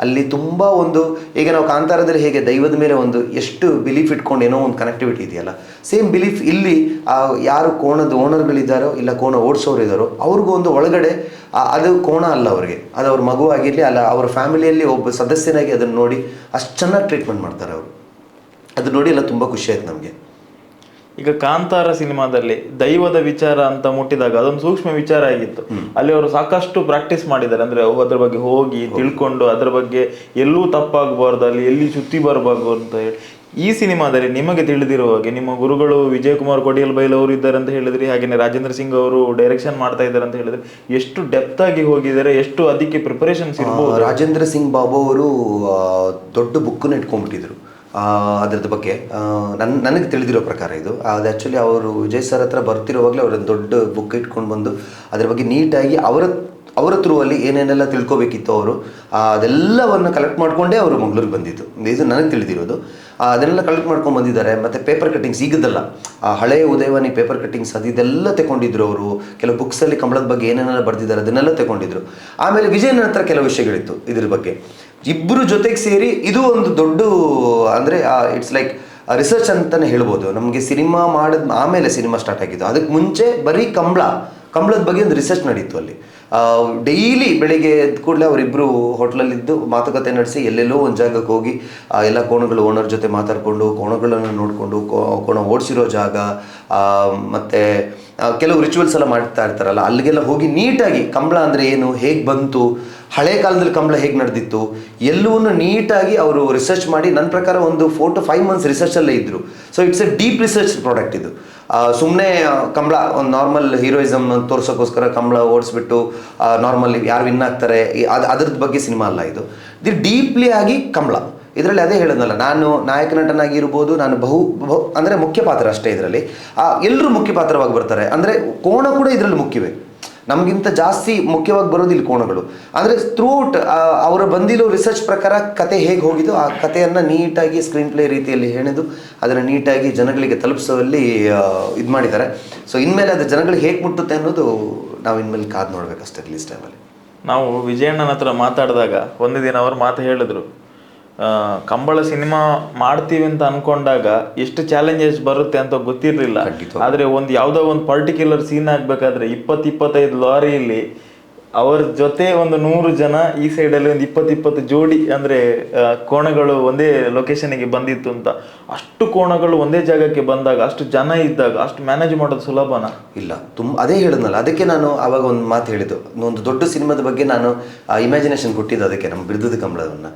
ಅಲ್ಲಿ ತುಂಬ ಒಂದು, ಈಗ ನಾವು ಕಾಂತಾರದಲ್ಲಿ ಹೇಗೆ ದೈವದ ಮೇಲೆ ಒಂದು ಎಷ್ಟು ಬಿಲೀಫ್ ಇಟ್ಕೊಂಡು ಏನೋ ಒಂದು ಕನೆಕ್ಟಿವಿಟಿ ಇದೆಯಲ್ಲ, ಸೇಮ್ ಬಿಲೀಫ್ ಇಲ್ಲಿ ಯಾರು ಕೋಣದ ಓನರ್ಗಳಿದ್ದಾರೋ ಇಲ್ಲ ಕೋಣ ಓಡಿಸೋರು ಇದ್ದಾರೋ ಅವ್ರಿಗೂ ಒಂದು ಒಳಗಡೆ ಅದು ಕೋಣ ಅಲ್ಲ ಅವರಿಗೆ, ಅದು ಅವ್ರ ಮಗು ಆಗಿರಲಿ ಅಲ್ಲ, ಅವ್ರ ಫ್ಯಾಮಿಲಿಯಲ್ಲಿ ಒಬ್ಬ ಸದಸ್ಯನಾಗಿ ಅದನ್ನು ನೋಡಿ ಅಷ್ಟು ಚೆನ್ನಾಗಿ ಟ್ರೀಟ್ಮೆಂಟ್ ಮಾಡ್ತಾರೆ ಅವರು. ಅದು ನೋಡಿ ಎಲ್ಲ ತುಂಬ ಖುಷಿ ಆಯ್ತು ನಮಗೆ. ಈಗ ಕಾಂತಾರ ಸಿನಿಮಾದಲ್ಲಿ ದೈವದ ವಿಚಾರ ಅಂತ ಮುಟ್ಟಿದಾಗ ಅದೊಂದು ಸೂಕ್ಷ್ಮ ವಿಚಾರ ಆಗಿತ್ತು. ಅಲ್ಲಿ ಅವರು ಸಾಕಷ್ಟು ಪ್ರಾಕ್ಟೀಸ್ ಮಾಡಿದ್ದಾರೆ, ಅಂದ್ರೆ ಅದ್ರ ಬಗ್ಗೆ ಹೋಗಿ ತಿಳ್ಕೊಂಡು ಅದ್ರ ಬಗ್ಗೆ ಎಲ್ಲೂ ತಪ್ಪಾಗಬಾರ್ದು, ಅಲ್ಲಿ ಎಲ್ಲಿ ಸುತ್ತಿ ಬರಬಾರ್ದು ಅಂತ ಹೇಳಿ. ಈ ಸಿನಿಮಾದಲ್ಲಿ ನಿಮಗೆ ತಿಳಿದಿರುವ ಹಾಗೆ ನಿಮ್ಮ ಗುರುಗಳು ವಿಜಯ್ ಕುಮಾರ್ ಕೊಡಿಯಲ್ ಬೈಲ್ ಅವರು ಇದ್ದಾರೆ ಅಂತ ಹೇಳಿದ್ರಿ, ಹಾಗೆಯೇ ರಾಜೇಂದ್ರ ಸಿಂಗ್ ಅವರು ಡೈರೆಕ್ಷನ್ ಮಾಡ್ತಾ ಇದ್ದಾರೆ ಅಂತ ಹೇಳಿದ್ರೆ, ಎಷ್ಟು ಡೆಪ್ತ್ ಆಗಿ ಹೋಗಿದ್ದಾರೆ, ಎಷ್ಟು ಅದಕ್ಕೆ ಪ್ರಿಪರೇಷನ್ಸ್ ಇರ್ಬೋದು? ರಾಜೇಂದ್ರ ಸಿಂಗ್ ಬಾಬು ಅವರು ದೊಡ್ಡ ಬುಕ್ಕನ್ನು ಇಟ್ಕೊಂಡ್ಬಿಟ್ಟಿದ್ರು ಅದರದ್ದು ಬಗ್ಗೆ. ನನಗೆ ತಿಳಿದಿರೋ ಪ್ರಕಾರ ಇದು ಅದು ಆ್ಯಕ್ಚುಲಿ ಅವರು ವಿಜಯ್ ಸರ್ ಹತ್ರ ಬರ್ತಿರೋವಾಗಲೇ ಅವರ ದೊಡ್ಡ ಬುಕ್ ಇಟ್ಕೊಂಡು ಬಂದು ಅದ್ರ ಬಗ್ಗೆ ನೀಟಾಗಿ ಅವರ ಥ್ರೂ ಅಲ್ಲಿ ಏನೇನೆಲ್ಲ ತಿಳ್ಕೊಬೇಕಿತ್ತು ಅವರು ಅದೆಲ್ಲವನ್ನು ಕಲೆಕ್ಟ್ ಮಾಡಿಕೊಂಡೇ ಅವರು ಮಂಗಳೂರಿಗೆ ಬಂದಿದ್ದು. ಇದು ನನಗೆ ತಿಳಿದಿರೋದು. ಅದನ್ನೆಲ್ಲ ಕಲೆಕ್ಟ್ ಮಾಡ್ಕೊಂಡು ಬಂದಿದ್ದಾರೆ. ಮತ್ತು ಪೇಪರ್ ಕಟ್ಟಿಂಗ್ಸ್ ಈಗದಲ್ಲ, ಹಳೆಯ ಉದಯವಾಣಿ ಪೇಪರ್ ಕಟ್ಟಿಂಗ್ಸ್ ಅದೆಲ್ಲ ತಗೊಂಡಿದ್ರು ಅವರು. ಕೆಲವು ಬುಕ್ಸಲ್ಲಿ ಕಂಬಳದ ಬಗ್ಗೆ ಏನೇನೆಲ್ಲ ಬರ್ತಿದ್ದಾರೆ ಅದನ್ನೆಲ್ಲ ತಗೊಂಡಿದ್ರು. ಆಮೇಲೆ ವಿಜಯನ ಹತ್ರ ಕೆಲವು ವಿಷಯಗಳಿತ್ತು ಇದ್ರ ಬಗ್ಗೆ. ಇಬ್ಬರು ಜೊತೆಗೆ ಸೇರಿ ಇದು ಒಂದು ದೊಡ್ಡ, ಅಂದರೆ ಇಟ್ಸ್ ಲೈಕ್ ರಿಸರ್ಚ್ ಅಂತಲೇ ಹೇಳ್ಬೋದು. ನಮಗೆ ಸಿನಿಮಾ ಮಾಡಿದ ಆಮೇಲೆ ಸಿನಿಮಾ ಸ್ಟಾರ್ಟ್ ಆಗಿದ್ದು, ಅದಕ್ಕೆ ಮುಂಚೆ ಬರೀ ಕಂಬಳದ ಬಗ್ಗೆ ಒಂದು ರಿಸರ್ಚ್ ನಡೀತು ಅಲ್ಲಿ. ಡೈಲಿ ಬೆಳಿಗ್ಗೆ ಎದ್ದ ಕೂಡಲೇ ಅವರಿಬ್ಬರು ಹೋಟ್ಲಲ್ಲಿದ್ದು ಮಾತುಕತೆ ನಡೆಸಿ ಎಲ್ಲೆಲ್ಲೋ ಒಂದು ಜಾಗಕ್ಕೆ ಹೋಗಿ ಎಲ್ಲ ಕೋಣಗಳು ಓನರ್ ಜೊತೆ ಮಾತಾಡಿಕೊಂಡು ಕೋಣಗಳನ್ನು ನೋಡಿಕೊಂಡು ಕೋಣ ಓಡಿಸಿರೋ ಜಾಗ ಮತ್ತು ಕೆಲವು ರಿಚುವಲ್ಸ್ ಎಲ್ಲ ಮಾಡ್ತಾ ಇರ್ತಾರಲ್ಲ ಅಲ್ಲಿಗೆಲ್ಲ ಹೋಗಿ ನೀಟಾಗಿ ಕಂಬಳ ಅಂದರೆ ಏನು, ಹೇಗೆ ಬಂತು, ಹಳೆ ಕಾಲದಲ್ಲಿ ಕಂಬಳ ಹೇಗೆ ನಡೆದಿತ್ತು, ಎಲ್ಲವನ್ನೂ ನೀಟಾಗಿ ಅವರು ರಿಸರ್ಚ್ ಮಾಡಿ ನನ್ನ ಪ್ರಕಾರ ಒಂದು 4 to 5 months ರಿಸರ್ಚಲ್ಲೇ ಇದ್ದರು. So it's A deep research product ಇದು. ಸುಮ್ಮನೆ ಕಂಬಳ ಒಂದು ನಾರ್ಮಲ್ ಹೀರೋಯಿಸಮ್ ತೋರ್ಸೋಕ್ಕೋಸ್ಕರ ಕಂಬಳ ಓಡಿಸ್ಬಿಟ್ಟು ನಾರ್ಮಲಿ ಯಾರು ವಿನ್ ಆಗ್ತಾರೆ ಅದ್ರದ್ದು ಬಗ್ಗೆ ಸಿನಿಮಾ ಅಲ್ಲ ಇದು. ಡೀಪ್ಲಿ ಆಗಿ ಕಂಬಳ. ಇದರಲ್ಲಿ ಅದೇ ಹೇಳೋದಲ್ಲ, ನಾನು ನಾಯಕ ನಟನಾಗಿರ್ಬೋದು, ನಾನು ಅಂದರೆ ಮುಖ್ಯ ಪಾತ್ರ ಅಷ್ಟೇ ಇದರಲ್ಲಿ. ಎಲ್ಲರೂ ಮುಖ್ಯ ಪಾತ್ರವಾಗಿ ಬರ್ತಾರೆ. ಅಂದರೆ ಕೋಣ ಕೂಡ ಇದರಲ್ಲಿ ಮುಖ್ಯವೇ, ನಮಗಿಂತ ಜಾಸ್ತಿ ಮುಖ್ಯವಾಗಿ ಬರೋದು ಇಲ್ಲಿ ಕೋಣಗಳು. ಅಂದರೆ ಥ್ರೂಔಟ್ ಅವರ ಬಂದಿರೋ ರಿಸರ್ಚ್ ಪ್ರಕಾರ ಕತೆ ಹೇಗೆ ಹೋಗಿದ್ದು ಆ ಕಥೆಯನ್ನು ನೀಟಾಗಿ ಸ್ಕ್ರೀನ್ ಪ್ಲೇ ರೀತಿಯಲ್ಲಿ ಹೆಣೆದು ಅದನ್ನು ನೀಟಾಗಿ ಜನಗಳಿಗೆ ತಲುಪಿಸೋಲ್ಲಿ ಇದು ಮಾಡಿದ್ದಾರೆ. ಸೊ ಇನ್ಮೇಲೆ ಅದು ಜನಗಳಿಗೆ ಹೇಗೆ ಮುಟ್ಟುತ್ತೆ ಅನ್ನೋದು ನಾವು ಇನ್ಮೇಲೆ ಕಾದು ನೋಡ್ಬೇಕಷ್ಟೇ ರಿಲೀಸ್ ಟೈಮಲ್ಲಿ. ನಾವು ವಿಜಯಣ್ಣನ ಹತ್ರ ಮಾತಾಡಿದಾಗ ಒಂದು ದಿನ ಅವ್ರು ಮಾತು ಹೇಳಿದ್ರು, ಕಂಬಳ ಸಿನಿಮಾ ಮಾಡ್ತೀವಿ ಅಂತ ಅನ್ಕೊಂಡಾಗ ಎಷ್ಟು ಚಾಲೆಂಜಸ್ ಬರುತ್ತೆ ಅಂತ ಗೊತ್ತಿರಲಿಲ್ಲ. ಆದರೆ ಒಂದು ಯಾವುದೋ ಒಂದು ಪರ್ಟಿಕ್ಯುಲರ್ ಸೀನ್ ಆಗ್ಬೇಕಾದ್ರೆ 20-25 ಲಾರಿಯಲ್ಲಿ ಅವ್ರ ಜೊತೆ ಒಂದು 100 ಜನ, ಈ ಸೈಡಲ್ಲಿ ಒಂದು 20-20 ಜೋಡಿ, ಅಂದರೆ ಕೋಣಗಳು ಒಂದೇ ಲೊಕೇಶನ್ಗೆ ಬಂದಿತ್ತು ಅಂತ. ಅಷ್ಟು ಕೋಣಗಳು ಒಂದೇ ಜಾಗಕ್ಕೆ ಬಂದಾಗ, ಅಷ್ಟು ಜನ ಇದ್ದಾಗ ಅಷ್ಟು ಮ್ಯಾನೇಜ್ ಮಾಡೋದು ಸುಲಭನಾ? ಇಲ್ಲ, ಅದೇ ಹೇಳಿದ್ನಲ್ಲ, ಅದಕ್ಕೆ ನಾನು ಆವಾಗ ಒಂದು ಮಾತು ಹೇಳಿದ್ದು, ಒಂದು ದೊಡ್ಡ ಸಿನಿಮಾದ ಬಗ್ಗೆ ನಾನು ಇಮ್ಯಾಜಿನೇಷನ್ ಕೊಟ್ಟಿದ್ದು ಅದಕ್ಕೆ, ನಮ್ಮ ಬಿರುದದ ಕಂಬಳವನ್ನು.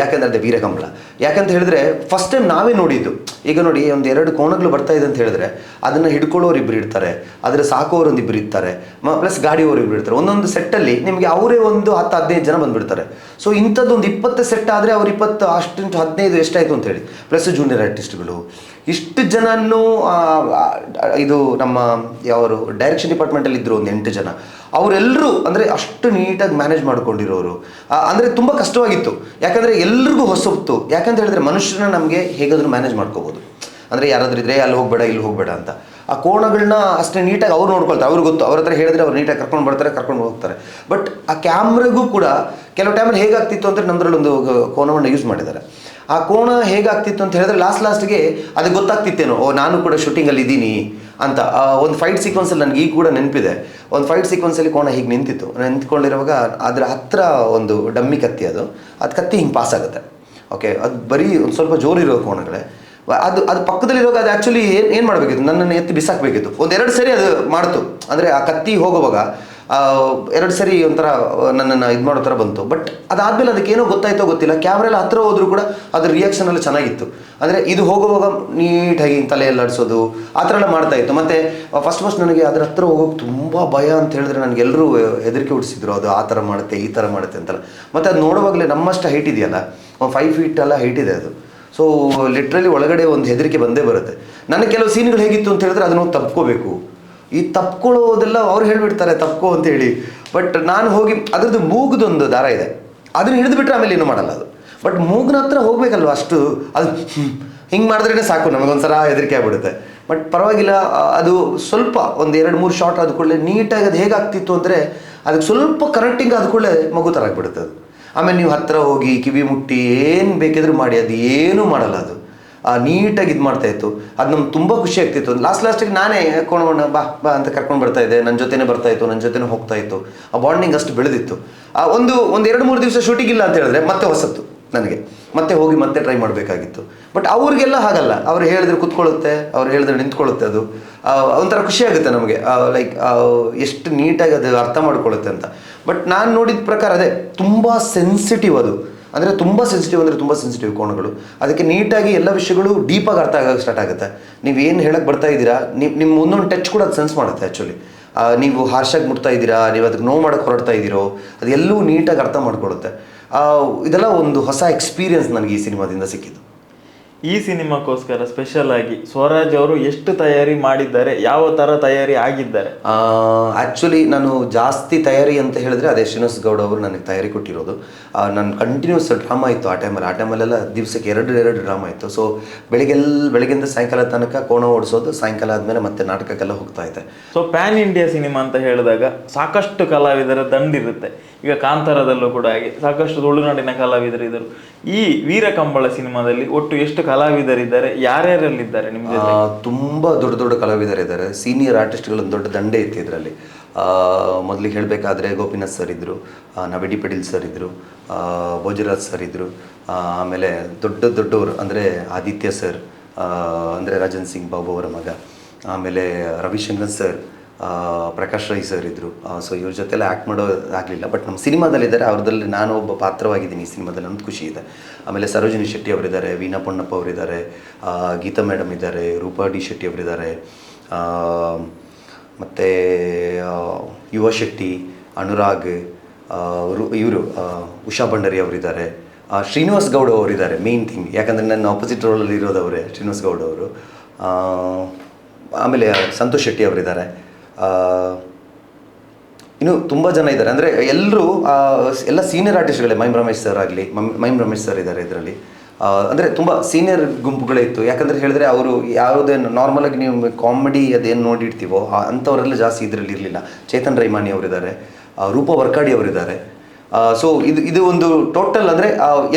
ಯಾಕಂದರೆ ಅದೇ ವೀರ ಕಂಬಳ. ಯಾಕಂತ ಹೇಳಿದ್ರೆ ಫಸ್ಟ್ ಟೈಮ್ ನಾವೇ ನೋಡಿದ್ದು. ಈಗ ನೋಡಿ, ಒಂದು 2 ಕೋಣಗಳು ಬರ್ತಾ ಇದೆ ಅಂತ ಹೇಳಿದ್ರೆ ಅದನ್ನು ಹಿಡ್ಕೊಳ್ಳೋರು ಇಬ್ಬರು ಇರ್ತಾರೆ, ಅದರ ಸಾಕೋರು ಒಂದು ಇಬ್ಬರು ಇರ್ತಾರೆ, ಪ್ಲಸ್ ಗಾಡಿಯವರು ಇಬ್ಬರು ಇರ್ತಾರೆ. ಒಂದೊಂದು ಸೆಟ್ಟಲ್ಲಿ ನಿಮಗೆ ಅವರೇ ಒಂದು 10-15 ಜನ ಬಂದುಬಿಡ್ತಾರೆ. ಸೊ ಇಂಥದ್ದು ಒಂದು 20 ಸೆಟ್ ಆದರೆ ಅವ್ರು 20 ಅಷ್ಟು 15 ಎಷ್ಟಾಯಿತು ಅಂತ ಹೇಳಿ, ಪ್ಲಸ್ ಜೂನಿಯರ್ ಆರ್ಟಿಸ್ಟ್ಗಳು, ಇಷ್ಟು ಜನನ್ನು ಇದು ನಮ್ಮ ಯಾವರು ಡೈರೆಕ್ಷನ್ ಡಿಪಾರ್ಟ್ಮೆಂಟಲ್ಲಿ ಇದ್ದರು ಒಂದು 8 ಜನ. ಅವರೆಲ್ಲರೂ ಅಂದರೆ ಅಷ್ಟು ನೀಟಾಗಿ ಮ್ಯಾನೇಜ್ ಮಾಡ್ಕೊಂಡಿರೋರು. ಅಂದರೆ ತುಂಬ ಕಷ್ಟವಾಗಿತ್ತು, ಯಾಕಂದರೆ ಎಲ್ರಿಗೂ ಹೊಸತ್ತು. ಯಾಕಂತ ಹೇಳಿದ್ರೆ ಮನುಷ್ಯರನ್ನ ನಮಗೆ ಹೇಗಾದರೂ ಮ್ಯಾನೇಜ್ ಮಾಡ್ಕೋಬೋದು. ಅಂದರೆ ಯಾರಾದ್ರೂ ಇದ್ರೆ ಅಲ್ಲಿ ಹೋಗಬೇಡ ಇಲ್ಲಿ ಹೋಗಬೇಡ ಅಂತ. ಆ ಕೋಣಗಳನ್ನ ಅಷ್ಟೇ ನೀಟಾಗಿ ಅವ್ರು ನೋಡ್ಕೊಳ್ತಾರೆ, ಅವ್ರಿಗೆ ಗೊತ್ತು. ಅವ್ರ ಹತ್ರ ಹೇಳಿದ್ರೆ ಅವ್ರು ನೀಟಾಗಿ ಕರ್ಕೊಂಡು ಬರ್ತಾರೆ, ಕರ್ಕೊಂಡು ಹೋಗ್ತಾರೆ. ಬಟ್ ಆ ಕ್ಯಾಮ್ರಾಗೂ ಕೂಡ ಕೆಲವು ಟೈಮಲ್ಲಿ ಹೇಗಾಗ್ತಿತ್ತು ಅಂದರೆ ನಮ್ಮದ್ರಲ್ಲಿ ಒಂದು ಕೋಣವನ್ನು ಯೂಸ್ ಮಾಡಿದ್ದಾರೆ. ಆ ಕೋಣ ಹೇಗಾಗ್ತಿತ್ತು ಅಂತ ಹೇಳಿದ್ರೆ ಲಾಸ್ಟ್ಗೆ ಅದು ಗೊತ್ತಾಗ್ತಿತ್ತೇನೋ, ನಾನು ಕೂಡ ಶೂಟಿಂಗಲ್ಲಿ ಇದ್ದೀನಿ ಅಂತ ಒಂದು ಫೈಟ್ ಸೀಕ್ವೆನ್ಸಲ್ಲಿ ನನಗೆ ಈಗ ಕೂಡ ನೆನಪಿದೆ. ಒಂದು ಫೈಟ್ ಸೀಕ್ವೆನ್ಸಲ್ಲಿ ಕೋಣ ಹೀಗೆ ನಿಂತ್ಕೊಂಡಿರುವಾಗ ಅದರ ಹತ್ರ ಒಂದು ಡಮ್ಮಿ ಕತ್ತಿ, ಅದು ಕತ್ತಿ ಹಿಂಗೆ ಪಾಸ್ ಆಗುತ್ತೆ. ಓಕೆ, ಅದು ಬರೀ ಒಂದು ಸ್ವಲ್ಪ ಜೋರಿರೋ ಕೋಣಗಳೇ. ಅದು ಪಕ್ಕದಲ್ಲಿರುವಾಗ ಅದು ಆ್ಯಕ್ಚುಲಿ ಏನು ಮಾಡಬೇಕಿತ್ತು, ನನ್ನನ್ನು ಎತ್ತಿ ಬಿಸಾಕಬೇಕಿತ್ತು. ಒಂದೆರಡು ಸರಿ ಅದು ಮಾಡ್ತು, ಅಂದರೆ ಆ ಕತ್ತಿ ಹೋಗುವಾಗ 2 ಸರಿ ಒಂಥರ ನನ್ನನ್ನು ಇದು ಮಾಡೋ ಥರ ಬಂತು. ಬಟ್ ಅದಾದಮೇಲೆ ಅದಕ್ಕೇನೋ ಗೊತ್ತಾಯ್ತೋ ಗೊತ್ತಿಲ್ಲ, ಕ್ಯಾಮ್ರೆಲ್ಲ ಹತ್ರ ಹೋದರೂ ಕೂಡ ಅದ್ರ ರಿಯಾಕ್ಷನ್ ಎಲ್ಲ ಚೆನ್ನಾಗಿತ್ತು. ಅಂದರೆ ಇದು ಹೋಗುವಾಗ ನೀಟಾಗಿ ತಲೆಯಲ್ಲಿ ಆಡಿಸೋದು ಆ ಥರ ಎಲ್ಲ ಮಾಡ್ತಾಯಿತ್ತು. ಮತ್ತು ಫಸ್ಟ್ ನನಗೆ ಅದ್ರ ಹತ್ರ ಹೋಗೋಕೆ ತುಂಬ ಭಯ ಅಂತ ಹೇಳಿದ್ರೆ ನನಗೆಲ್ಲರೂ ಹೆದರಿಕೆ ಹುಟ್ಟಿಸಿದ್ರು, ಅದು ಆ ಥರ ಮಾಡುತ್ತೆ ಈ ಥರ ಮಾಡುತ್ತೆ ಅಂತಲ್ಲ. ಮತ್ತು ಅದು ನೋಡುವಾಗಲೇ ನಮ್ಮಷ್ಟು ಹೈಟ್ ಇದೆಯಲ್ಲ, ಒಂದು 5 ಫೀಟ್ ಎಲ್ಲ ಹೈಟ್ ಇದೆ ಅದು. ಸೊ ಲಿಟ್ರಲಿ ಒಳಗಡೆ ಒಂದು ಹೆದರಿಕೆ ಬಂದೇ ಬರುತ್ತೆ. ನನಗೆ ಕೆಲವು ಸೀನ್ಗಳು ಹೇಗಿತ್ತು ಅಂತ ಹೇಳಿದ್ರೆ ಅದನ್ನು ತಪ್ಕೋಬೇಕು, ಈ ತಪ್ಕೊಳ್ಳೋದೆಲ್ಲ ಅವ್ರು ಹೇಳಿಬಿಡ್ತಾರೆ ತಪ್ಕೋ ಅಂತೇಳಿ. ಬಟ್ ನಾನು ಹೋಗಿ ಅದರದ್ದು ಮೂಗ್ದೊಂದು ದಾರ ಇದೆ, ಅದನ್ನು ಹಿಡಿದುಬಿಟ್ರೆ ಆಮೇಲೆ ಏನೂ ಮಾಡಲ್ಲ ಅದು. ಬಟ್ ಮೂಗ್ನ ಹತ್ರ ಹೋಗ್ಬೇಕಲ್ವ, ಅಷ್ಟು ಅದು ಹಿಂಗೆ ಮಾಡಿದ್ರೇ ಸಾಕು, ನಮಗೊಂದ್ಸಲ ಹೆದರಿಕೆ ಆಗ್ಬಿಡುತ್ತೆ. ಬಟ್ ಪರವಾಗಿಲ್ಲ, ಅದು ಸ್ವಲ್ಪ ಒಂದು 2-3 ಶಾಟ್ ಆದ ಕೂಡಲೇ ನೀಟಾಗಿ ಅದು ಹೇಗಾಗ್ತಿತ್ತು ಅಂದರೆ ಅದಕ್ಕೆ ಸ್ವಲ್ಪ ಕರೆಕ್ಟಿಂಗ್ ಆದ ಕೂಡಲೇ ಮಗು ಥರ ಆಗ್ಬಿಡುತ್ತೆ ಅದು. ಆಮೇಲೆ ನೀವು ಹತ್ತಿರ ಹೋಗಿ ಕಿವಿ ಮುಟ್ಟಿ ಏನು ಬೇಕಿದ್ರೂ ಮಾಡಿ ಅದು ಏನೂ ಮಾಡಲ್ಲ, ಅದು ನೀಟಾಗಿ ಇದು ಮಾಡ್ತಾಯಿತ್ತು. ಅದು ನಮ್ಗೆ ತುಂಬ ಖುಷಿ ಆಗ್ತಿತ್ತು. ಲಾಸ್ಟಿಗೆ ನಾನೇ ಕೋಣವಣ್ಣ ಬಾ ಬಾ ಅಂತ ಕರ್ಕೊಂಡು ಬರ್ತಾಯಿದ್ದೆ, ನನ್ನ ಜೊತೆನೇ ಬರ್ತಾಯಿತ್ತು, ನನ್ನ ಜೊತೆನೇ ಹೋಗ್ತಾಯಿತ್ತು. ಆ ಬಾಂಡಿಂಗ್ ಅಷ್ಟು ಬೆಳೆದಿತ್ತು. ಒಂದು 2-3 ದಿವಸ ಶೂಟಿಂಗ್ ಇಲ್ಲ ಅಂತ ಹೇಳಿದ್ರೆ ಮತ್ತೆ ಹೊಸತ್ತು ನನಗೆ, ಮತ್ತೆ ಹೋಗಿ ಮತ್ತೆ ಟ್ರೈ ಮಾಡಬೇಕಾಗಿತ್ತು. ಬಟ್ ಅವ್ರಿಗೆಲ್ಲ ಹಾಗಲ್ಲ, ಅವ್ರು ಹೇಳಿದ್ರೆ ಕೂತ್ಕೊಳ್ಳುತ್ತೆ, ಅವ್ರು ಹೇಳಿದ್ರೆ ನಿಂತ್ಕೊಳ್ಳುತ್ತೆ. ಅದು ಒಂಥರ ಖುಷಿ ಆಗುತ್ತೆ ನಮಗೆ, ಲೈಕ್ ಎಷ್ಟು ನೀಟಾಗಿ ಅದು ಅರ್ಥ ಮಾಡ್ಕೊಳ್ಳುತ್ತೆ ಅಂತ. ಬಟ್ ನಾನು ನೋಡಿದ ಪ್ರಕಾರ ಅದೇ ತುಂಬ ಸೆನ್ಸಿಟಿವ್ ಅದು, ಅಂದರೆ ತುಂಬ ಸೆನ್ಸಿಟಿವ್ ಕೋಣಗಳು. ಅದಕ್ಕೆ ನೀಟಾಗಿ ಎಲ್ಲ ವಿಷಯಗಳು ಡೀಪಾಗಿ ಅರ್ಥ ಆಗೋಕ್ಕೆ ಸ್ಟಾರ್ಟ್ ಆಗುತ್ತೆ. ನೀವೇನು ಹೇಳಕ್ಕೆ ಬರ್ತಾ ಇದ್ದೀರಾ, ನಿಮ್ಮ ಒಂದೊಂದು ಟಚ್ ಕೂಡ ಅದು ಸೆನ್ಸ್ ಮಾಡುತ್ತೆ ಆ್ಯಕ್ಚುಲಿ. ನೀವು ಹಾರ್ಷಾಗಿ ಮುಟ್ತಾ ಇದ್ದೀರಾ, ನೀವು ಅದಕ್ಕೆ ನೋವು ಮಾಡೋಕ್ಕೆ ಹೊರಡ್ತಾ ಇದ್ದೀರೋ, ಅದೆಲ್ಲವೂ ನೀಟಾಗಿ ಅರ್ಥ ಮಾಡ್ಕೊಳ್ಳುತ್ತೆ. ಇದೆಲ್ಲ ಒಂದು ಹೊಸ ಎಕ್ಸ್ಪೀರಿಯನ್ಸ್ ನನಗೆ ಈ ಸಿನಿಮಾದಿಂದ ಸಿಕ್ಕಿದ್ದು. ಈ ಸಿನಿಮಾಕ್ಕೋಸ್ಕರ ಸ್ಪೆಷಲ್ ಆಗಿ ಸ್ವರಾಜ್ ಅವರು ಎಷ್ಟು ತಯಾರಿ ಮಾಡಿದ್ದಾರೆ, ಯಾವ ಥರ ತಯಾರಿ ಆಗಿದ್ದಾರೆ? ಆ್ಯಕ್ಚುಲಿ ನಾನು ಜಾಸ್ತಿ ತಯಾರಿ ಅಂತ ಹೇಳಿದ್ರೆ ಅದೇ ಶ್ರೀನಿವಾಸ್ ಗೌಡ ಅವರು ನನಗೆ ತಯಾರಿ ಕೊಟ್ಟಿರೋದು. ನಾನು ಕಂಟಿನ್ಯೂಸ್ ಡ್ರಾಮಾ ಇತ್ತು ಆ ಟೈಮಲ್ಲೆಲ್ಲ ದಿವಸಕ್ಕೆ 2 ಡ್ರಾಮಾ ಇತ್ತು. ಸೊ ಬೆಳಗ್ಗೆಯಿಂದ ಸಾಯಂಕಾಲ ತನಕ ಕೋಣ ಓಡಿಸೋದು, ಸಾಯಂಕಾಲ ಆದಮೇಲೆ ಮತ್ತೆ ನಾಟಕಕ್ಕೆಲ್ಲ ಹೋಗ್ತಾ ಇದ್ದೆ. ಸೊ ಪ್ಯಾನ್ ಇಂಡಿಯಾ ಸಿನಿಮಾ ಅಂತ ಹೇಳಿದಾಗ ಸಾಕಷ್ಟು ಕಲಾವಿದರ ದಂಡಿರುತ್ತೆ. ಈಗ ಕಾಂತಾರದಲ್ಲೂ ಕೂಡ ಹಾಗೆ ಸಾಕಷ್ಟು ತುಳುನಾಡಿನ ಕಲಾವಿದರು ಇದ್ದರು. ಈ ವೀರ ಕಂಬಳ ಸಿನಿಮಾದಲ್ಲಿ ಒಟ್ಟು ಎಷ್ಟು ಕಲಾವಿದರಿದ್ದಾರೆ, ಯಾರ್ಯಾರಲ್ಲಿದ್ದಾರೆ ನಿಮ್ಮ ಜೊತೆ? ತುಂಬ ದೊಡ್ಡ ಕಲಾವಿದರಿದ್ದಾರೆ. ಸೀನಿಯರ್ ಆರ್ಟಿಸ್ಟ್ಗಳೊಂದು ದೊಡ್ಡ ದಂಡೆ ಇತ್ತು ಇದರಲ್ಲಿ. ಮೊದಲಿಗೆ ಹೇಳಬೇಕಾದ್ರೆ ಗೋಪಿನಾಥ್ ಸರ್ ಇದ್ದರು, ನವಿಡಿ ಪಟೀಲ್ ಸರ್ ಇದ್ದರು, ಭೋಜರಾಜ್ ಸರ್ ಇದ್ದರು. ಆಮೇಲೆ ದೊಡ್ಡವರು ಅಂದರೆ ಆದಿತ್ಯ ಸರ್, ಅಂದರೆ ರಾಜನ್ ಸಿಂಗ್ ಬಾಬು ಅವರ ಮಗ. ಆಮೇಲೆ ರವಿಶಂಕರ್ ಸರ್, ಪ್ರಕಾಶ್ ರೈ ಸರ್ ಇದ್ದರು. ಸೊ ಇವ್ರ ಜೊತೆಲ್ಲ ಆ್ಯಕ್ಟ್ ಮಾಡೋದಾಗಲಿಲ್ಲ, ಬಟ್ ನಮ್ಮ ಸಿನಿಮಾದಲ್ಲಿದ್ದಾರೆ. ಅವ್ರದಲ್ಲಿ ನಾನು ಒಬ್ಬ ಪಾತ್ರವಾಗಿದ್ದೀನಿ ಈ ಸಿನಿಮಾದಲ್ಲಿ, ನಮ್ದು ಖುಷಿ ಇದೆ. ಆಮೇಲೆ ಸರೋಜಿನಿ ಶೆಟ್ಟಿ ಅವರಿದ್ದಾರೆ, ವೀಣಾ ಪೊನ್ನಪ್ಪ ಅವರಿದ್ದಾರೆ, ಗೀತಾ ಮೇಡಮ್ ಇದ್ದಾರೆ, ರೂಪಾ ಡಿ ಶೆಟ್ಟಿ ಅವರಿದ್ದಾರೆ, ಮತ್ತು ಯುವ ಶೆಟ್ಟಿ, ಅನುರಾಗ್, ಇವರು ಉಷಾ ಭಂಡಾರಿ ಅವರಿದ್ದಾರೆ, ಶ್ರೀನಿವಾಸ್ ಗೌಡ ಅವರಿದ್ದಾರೆ. ಮೇನ್ ಥಿಂಗ್, ಯಾಕಂದರೆ ನನ್ನ ಆಪೋಸಿಟ್ ರೋಲಲ್ಲಿ ಇರೋದು ಅವರೇ, ಶ್ರೀನಿವಾಸ್ ಗೌಡ ಅವರು. ಆಮೇಲೆ ಸಂತೋಷ್ ಶೆಟ್ಟಿ ಅವರಿದ್ದಾರೆ. ಇನ್ನು ತುಂಬ ಜನ ಇದ್ದಾರೆ. ಅಂದರೆ ಎಲ್ಲರೂ ಎಲ್ಲ ಸೀನಿಯರ್ ಆರ್ಟಿಸ್ಟ್ಗಳೇ. ಮೈಮ್ ರಮೇಶ್ ಸರ್ ಇದ್ದಾರೆ ಇದರಲ್ಲಿ. ಅಂದರೆ ತುಂಬ ಸೀನಿಯರ್ ಗುಂಪುಗಳೇ ಇತ್ತು. ಯಾಕಂದರೆ ಹೇಳಿದ್ರೆ ಅವರು ಯಾವುದೇ ನಾರ್ಮಲಾಗಿ ನೀವು ಕಾಮಿಡಿ ಅದೇನು ನೋಡಿರ್ತೀವೋ ಅಂಥವರೆಲ್ಲ ಜಾಸ್ತಿ ಇದರಲ್ಲಿ ಇರಲಿಲ್ಲ. ಚೇತನ್ ರೈಮಾನಿ ಅವರಿದ್ದಾರೆ, ರೂಪಾ ವರ್ಕಾಡಿ ಅವರಿದ್ದಾರೆ. ಸೊ ಇದು ಒಂದು ಟೋಟಲ್ ಅಂದರೆ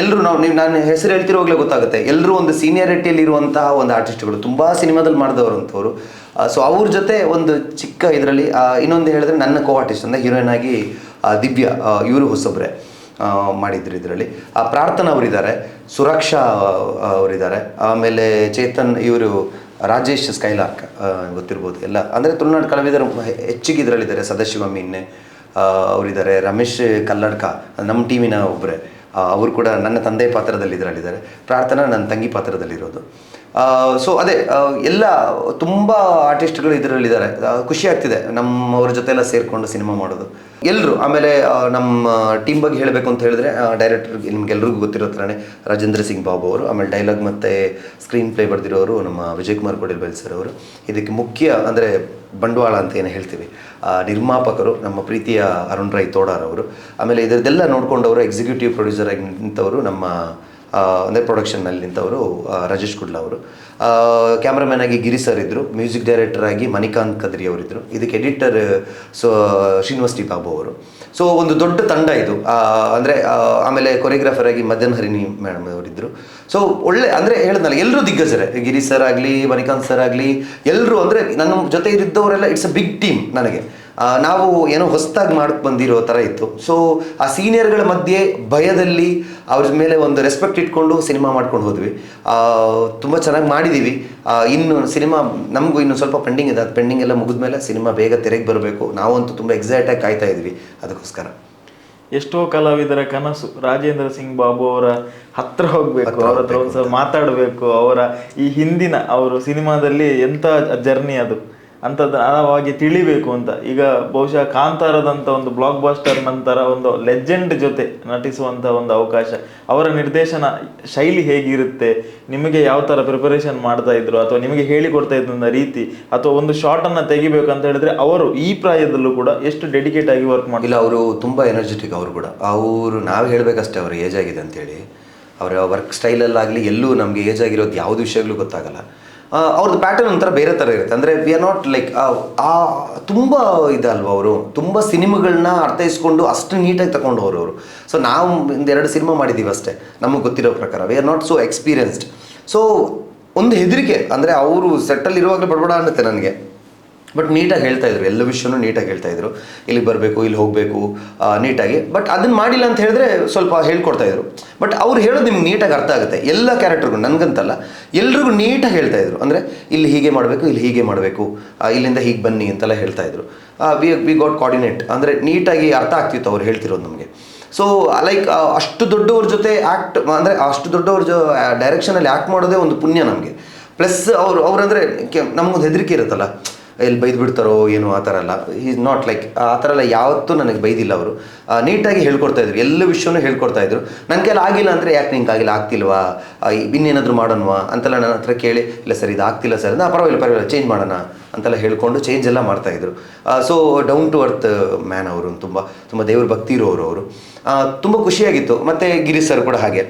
ಎಲ್ಲರೂ ನಾನು ಹೆಸರು ಹೇಳ್ತಿರೋವಾಗಲೇ ಗೊತ್ತಾಗುತ್ತೆ, ಎಲ್ಲರೂ ಒಂದು ಸೀನಿಯಾರಿಟಿಯಲ್ಲಿ ಇರುವಂತಹ ಒಂದು ಆರ್ಟಿಸ್ಟ್ಗಳು, ತುಂಬ ಸಿನಿಮಾದಲ್ಲಿ ಮಾಡಿದವರು ಅಂಥವ್ರು. ಸೊ ಅವ್ರ ಜೊತೆ ಒಂದು ಚಿಕ್ಕ ಇದರಲ್ಲಿ ಇನ್ನೊಂದು ಹೇಳಿದ್ರೆ ನನ್ನ ಕೋ ಆರ್ಟಿಸ್ಟ್ ಅಂದರೆ ಹೀರೋಯಿನ್ ಆಗಿ ದಿವ್ಯಾ, ಇವರು ಹೊಸೊಬ್ಬರೇ ಮಾಡಿದ್ರು ಇದರಲ್ಲಿ. ಪ್ರಾರ್ಥನಾ ಅವರಿದ್ದಾರೆ, ಸುರಕ್ಷಾ ಅವರಿದ್ದಾರೆ, ಆಮೇಲೆ ಚೇತನ್, ಇವರು ರಾಜೇಶ್ ಸ್ಕೈಲಾರ್ಕ್ ಗೊತ್ತಿರ್ಬೋದು ಎಲ್ಲ. ಅಂದರೆ ತುಳುನಾಡು ಕಲಾವಿದರು ಹೆಚ್ಚಿಗೆ ಇದರಲ್ಲಿದ್ದಾರೆ. ಸದಾಶಿವ ಮೀನ್ನೆ ಅವರಿದ್ದಾರೆ, ರಮೇಶ್ ಕಲ್ಲಡ್ಕ ನಮ್ಮ ಟೀಮಿನ ಒಬ್ಬರೇ, ಅವರು ಕೂಡ ನನ್ನ ತಂದೆ ಪಾತ್ರದಲ್ಲಿ ಇದರಲ್ಲಿದ್ದಾರೆ. ಪ್ರಾರ್ಥನಾ ನನ್ನ ತಂಗಿ ಪಾತ್ರದಲ್ಲಿರೋದು. ಸೊ ಅದೇ ಎಲ್ಲ ತುಂಬ ಆರ್ಟಿಸ್ಟ್ಗಳು ಇದರಲ್ಲಿದ್ದಾರೆ. ಖುಷಿ ಆಗ್ತಿದೆ ನಮ್ಮವ್ರ ಜೊತೆ ಎಲ್ಲ ಸೇರಿಕೊಂಡು ಸಿನಿಮಾ ಮಾಡೋದು ಎಲ್ಲರೂ. ಆಮೇಲೆ ನಮ್ಮ ಟೀಮ್ ಬಗ್ಗೆ ಹೇಳಬೇಕು ಅಂತ ಹೇಳಿದ್ರೆ, ಡೈರೆಕ್ಟರ್ ನಿಮ್ಗೆಲ್ರಿಗೂ ಗೊತ್ತಿರೋ ಥರನೇ ರಾಜೇಂದ್ರ ಸಿಂಗ್ ಬಾಬು ಅವರು. ಆಮೇಲೆ ಡೈಲಾಗ್ ಮತ್ತು ಸ್ಕ್ರೀನ್ ಪ್ಲೇ ಬರೆದಿರೋರು ನಮ್ಮ ವಿಜಯ್ ಕುಮಾರ್ ಕೊಡಿಲ್ಬೈಲ್ ಸರ್ ಅವರು. ಇದಕ್ಕೆ ಮುಖ್ಯ ಅಂದರೆ ಬಂಡವಾಳ ಅಂತ ಏನು ಹೇಳ್ತೀವಿ, ನಿರ್ಮಾಪಕರು ನಮ್ಮ ಪ್ರೀತಿಯ ಅರುಣ್ ರೈ ತೋಡಾರ್ ಅವರು. ಆಮೇಲೆ ಇದರದ್ದೆಲ್ಲ ನೋಡ್ಕೊಂಡವರು ಎಕ್ಸಿಕ್ಯೂಟಿವ್ ಪ್ರೊಡ್ಯೂಸರ್ ಆಗಿ ನಿಂತವರು ನಮ್ಮ ಅಂದರೆ ಪ್ರೊಡಕ್ಷನ್ನಲ್ಲಿ ನಿಂತವರು ರಾಜೇಶ್ ಕುಡ್ಲ ಅವರು. ಕ್ಯಾಮ್ರಾಮನ್ ಆಗಿ ಗಿರಿ ಸರ್ ಇದ್ದರು, ಮ್ಯೂಸಿಕ್ ಡೈರೆಕ್ಟರ್ ಆಗಿ ಮಣಿಕಾಂತ್ ಕದ್ರಿ ಅವರಿದ್ದರು, ಇದಕ್ಕೆ ಎಡಿಟರ್ ಶ್ರೀನಿವಾಸ್ ಟಿ ಬಾಬು ಅವರು. ಸೊ ಒಂದು ದೊಡ್ಡ ತಂಡ ಇದು, ಅಂದರೆ ಆಮೇಲೆ ಕೊರಿಯೋಗ್ರಾಫರ್ ಆಗಿ ಮದನ್ ಹರಿಣಿ ಮೇಡಮ್ ಅವರಿದ್ದರು. ಸೊ ಒಳ್ಳೆ ಅಂದರೆ ಹೇಳಿದ್ನಲ್ಲ, ಎಲ್ಲರೂ ದಿಗ್ಗಜರೇ, ಗಿರಿ ಸರ್ ಆಗಲಿ, ಮಣಿಕಾಂತ್ ಸರ್ ಆಗಲಿ, ಎಲ್ಲರೂ ಅಂದರೆ ನನ್ನ ಜೊತೆ ಇದ್ದವರೆಲ್ಲ ಇಟ್ಸ್ ಅ ಬಿಗ್ ಟೀಮ್. ನನಗೆ ನಾವು ಏನೋ ಹೊಸದಾಗಿ ಮಾಡಕ್ಕೆ ಬಂದಿರೋ ಥರ ಇತ್ತು. ಸೊ ಆ ಸೀನಿಯರ್ಗಳ ಮಧ್ಯೆ ಭಯದಲ್ಲಿ ಅವ್ರ ಮೇಲೆ ಒಂದು ರೆಸ್ಪೆಕ್ಟ್ ಇಟ್ಕೊಂಡು ಸಿನಿಮಾ ಮಾಡ್ಕೊಂಡು ಹೋದ್ವಿ. ತುಂಬ ಚೆನ್ನಾಗಿ ಮಾಡಿದ್ದೀವಿ. ಇನ್ನು ಸಿನಿಮಾ ನಮಗೂ ಇನ್ನು ಸ್ವಲ್ಪ ಪೆಂಡಿಂಗ್ ಇದೆ. ಅದು ಪೆಂಡಿಂಗ್ ಎಲ್ಲ ಮುಗಿದ್ಮೇಲೆ ಸಿನಿಮಾ ಬೇಗ ತೆರೆಗೆ ಬರಬೇಕು. ನಾವಂತೂ ತುಂಬ ಎಕ್ಸೈಟಾಗಿ ಕಾಯ್ತಾ ಇದ್ವಿ ಅದಕ್ಕೋಸ್ಕರ. ಎಷ್ಟೋ ಕಲಾವಿದರ ಕನಸು ರಾಜೇಂದ್ರ ಸಿಂಗ್ ಬಾಬು ಅವರ ಹತ್ರ ಹೋಗ್ಬೇಕು, ಅವರ ಹತ್ರ ಒಂದ್ಸಲ ಮಾತಾಡಬೇಕು, ಅವರ ಈ ಹಿಂದಿನ ಅವರು ಸಿನಿಮಾದಲ್ಲಿ ಎಂಥ ಜರ್ನಿ ಅದು ಅಂಥದ್ದು ಆಳವಾಗಿ ತಿಳಿಬೇಕು ಅಂತ. ಈಗ ಬಹುಶಃ ಕಾಂತಾರದಂಥ ಒಂದು ಬ್ಲಾಕ್ ಬಾಸ್ಟರ್ ನಂತರ ಒಂದು ಲೆಜೆಂಡ್ ಜೊತೆ ನಟಿಸುವಂಥ ಒಂದು ಅವಕಾಶ, ಅವರ ನಿರ್ದೇಶನ ಶೈಲಿ ಹೇಗಿರುತ್ತೆ, ನಿಮಗೆ ಯಾವ ಥರ ಪ್ರಿಪರೇಷನ್ ಮಾಡ್ತಾ ಇದ್ರು ಅಥವಾ ನಿಮಗೆ ಹೇಳಿಕೊಡ್ತಾ ಇದ್ದಂಥ ರೀತಿ, ಅಥವಾ ಒಂದು ಶಾರ್ಟನ್ನು ತೆಗಿಬೇಕು ಅಂತ ಹೇಳಿದ್ರೆ ಅವರು ಈ ಪ್ರಾಯದಲ್ಲೂ ಕೂಡ ಎಷ್ಟು ಡೆಡಿಕೇಟ್ ಆಗಿ ವರ್ಕ್ ಮಾಡಿಲ್ಲ. ಅವರು ತುಂಬ ಎನರ್ಜೆಟಿಕ್. ಅವರು ಕೂಡ ನಾವು ಹೇಳಬೇಕಷ್ಟೇ ಅವ್ರ ಏಜ್ ಆಗಿದೆ ಅಂತೇಳಿ. ಅವರ ವರ್ಕ್ ಸ್ಟೈಲಲ್ಲಾಗಲಿ ಎಲ್ಲೂ ನಮಗೆ ಏಜ್ ಆಗಿರೋದು ಯಾವುದೇ ವಿಷಯಗಳು ಗೊತ್ತಾಗಲ್ಲ. ಅವ್ರದ್ದು ಪ್ಯಾಟರ್ನ್ ಒಂಥರ ಬೇರೆ ಥರ ಇರುತ್ತೆ. ಅಂದರೆ ವಿ ಆರ್ ನಾಟ್ ಲೈಕ್ ತುಂಬ ಇದಲ್ವ, ಅವರು ತುಂಬ ಸಿನಿಮಾಗಳನ್ನ ಅರ್ಥೈಸ್ಕೊಂಡು ಅಷ್ಟು ನೀಟಾಗಿ ತಗೊಂಡವರು ಅವರು. ಸೊ ನಾವು ಒಂದೆರಡು ಸಿನಿಮಾ ಮಾಡಿದ್ದೀವಿ ಅಷ್ಟೇ ನಮಗೆ ಗೊತ್ತಿರೋ ಪ್ರಕಾರ. We are not so experienced. So ಒಂದು ಹೆದರಿಕೆ, ಅಂದರೆ ಅವರು ಸೆಟ್ಟಲ್ಲಿ ಇರುವಾಗಲೇ ಬಡಬಡ ಅನ್ನುತ್ತೆ ನನಗೆ. ಬಟ್ ನೀಟಾಗಿ ಹೇಳ್ತಾಯಿದ್ರು, ಎಲ್ಲ ವಿಷಯನೂ ನೀಟಾಗಿ ಹೇಳ್ತಾಯಿದ್ರು. ಇಲ್ಲಿಗೆ ಬರಬೇಕು, ಇಲ್ಲಿ ಹೋಗಬೇಕು ನೀಟಾಗಿ. ಬಟ್ ಅದನ್ನು ಮಾಡಿಲ್ಲ ಅಂತ ಹೇಳಿದ್ರೆ ಸ್ವಲ್ಪ ಹೇಳ್ಕೊಡ್ತಾಯಿದ್ರು. ಬಟ್ ಅವ್ರು ಹೇಳೋದು ನಿಮ್ಗೆ ನೀಟಾಗಿ ಅರ್ಥ ಆಗುತ್ತೆ. ಎಲ್ಲ ಕ್ಯಾರೆಕ್ಟರ್ಗೂ, ನನಗಂತಲ್ಲ ಎಲ್ರಿಗೂ ನೀಟಾಗಿ ಹೇಳ್ತಾಯಿದ್ರು. ಅಂದರೆ ಇಲ್ಲಿ ಹೀಗೆ ಮಾಡಬೇಕು, ಇಲ್ಲಿ ಹೀಗೆ ಮಾಡಬೇಕು, ಇಲ್ಲಿಂದ ಹೀಗೆ ಬನ್ನಿ ಅಂತೆಲ್ಲ ಹೇಳ್ತಾಯಿದ್ರು. ವಿ ಗಾಟ್ ಕೋಆರ್ಡಿನೇಟ್, ಅಂದರೆ ನೀಟಾಗಿ ಅರ್ಥ ಆಗ್ತಿತ್ತು ಅವ್ರು ಹೇಳ್ತಿರೋದು ನಮಗೆ. ಸೊ ಲೈಕ್ ಅಷ್ಟು ದೊಡ್ಡವ್ರ ಜೊತೆ ಆ್ಯಕ್ಟ್, ಅಂದರೆ ಅಷ್ಟು ದೊಡ್ಡವ್ರ ಡೈರೆಕ್ಷನಲ್ಲಿ ಆ್ಯಕ್ಟ್ ಮಾಡೋದೇ ಒಂದು ಪುಣ್ಯ ನಮಗೆ. ಪ್ಲಸ್ ಅವ್ರಂದರೆ ನಮಗೊಂದು ಹೆದರಿಕೆ ಇರುತ್ತಲ್ಲ, ಎಲ್ಲಿ ಬೈದು ಬಿಡ್ತಾರೋ ಏನೋ ಆ ಥರ ಎಲ್ಲ. ಈಸ್ ನಾಟ್ ಲೈಕ್ ಆ ಥರ ಎಲ್ಲ ಯಾವತ್ತೂ ನನಗೆ ಬೈದಿಲ್ಲ ಅವರು. ನೀಟಾಗಿ ಹೇಳ್ಕೊಡ್ತಾಯಿದ್ರು, ಎಲ್ಲ ವಿಷಯನೂ ಹೇಳ್ಕೊಡ್ತಾಯಿದ್ರು. ನನ್ನ ಕೈಲಿ ಆಗಿಲ್ಲ ಅಂದರೆ ಯಾಕೆ ನಿಂಗೆ ಆಗಿಲ್ಲ, ಆಗ್ತಿಲ್ವಾ, ಇನ್ನೇನಾದರೂ ಮಾಡೋಣವಾ ಅಂತೆಲ್ಲ ನನ್ನ ಹತ್ರ ಕೇಳಿ, ಇಲ್ಲ ಸರ್ ಇದು ಆಗ್ತಿಲ್ಲ ಸರ್, ಪರವಾಗಿಲ್ಲ ಚೇಂಜ್ ಮಾಡೋಣ ಅಂತೆಲ್ಲ ಹೇಳ್ಕೊಂಡು ಚೇಂಜ್ ಎಲ್ಲ ಮಾಡ್ತಾಯಿದ್ರು. So down to earth man ಅವರು, ತುಂಬ ತುಂಬ ದೇವ್ರ ಭಕ್ತಿ ಇರೋರು ಅವರು. ತುಂಬ ಖುಷಿಯಾಗಿತ್ತು. ಮತ್ತು ಗಿರಿ ಸರ್ ಕೂಡ ಹಾಗೆ,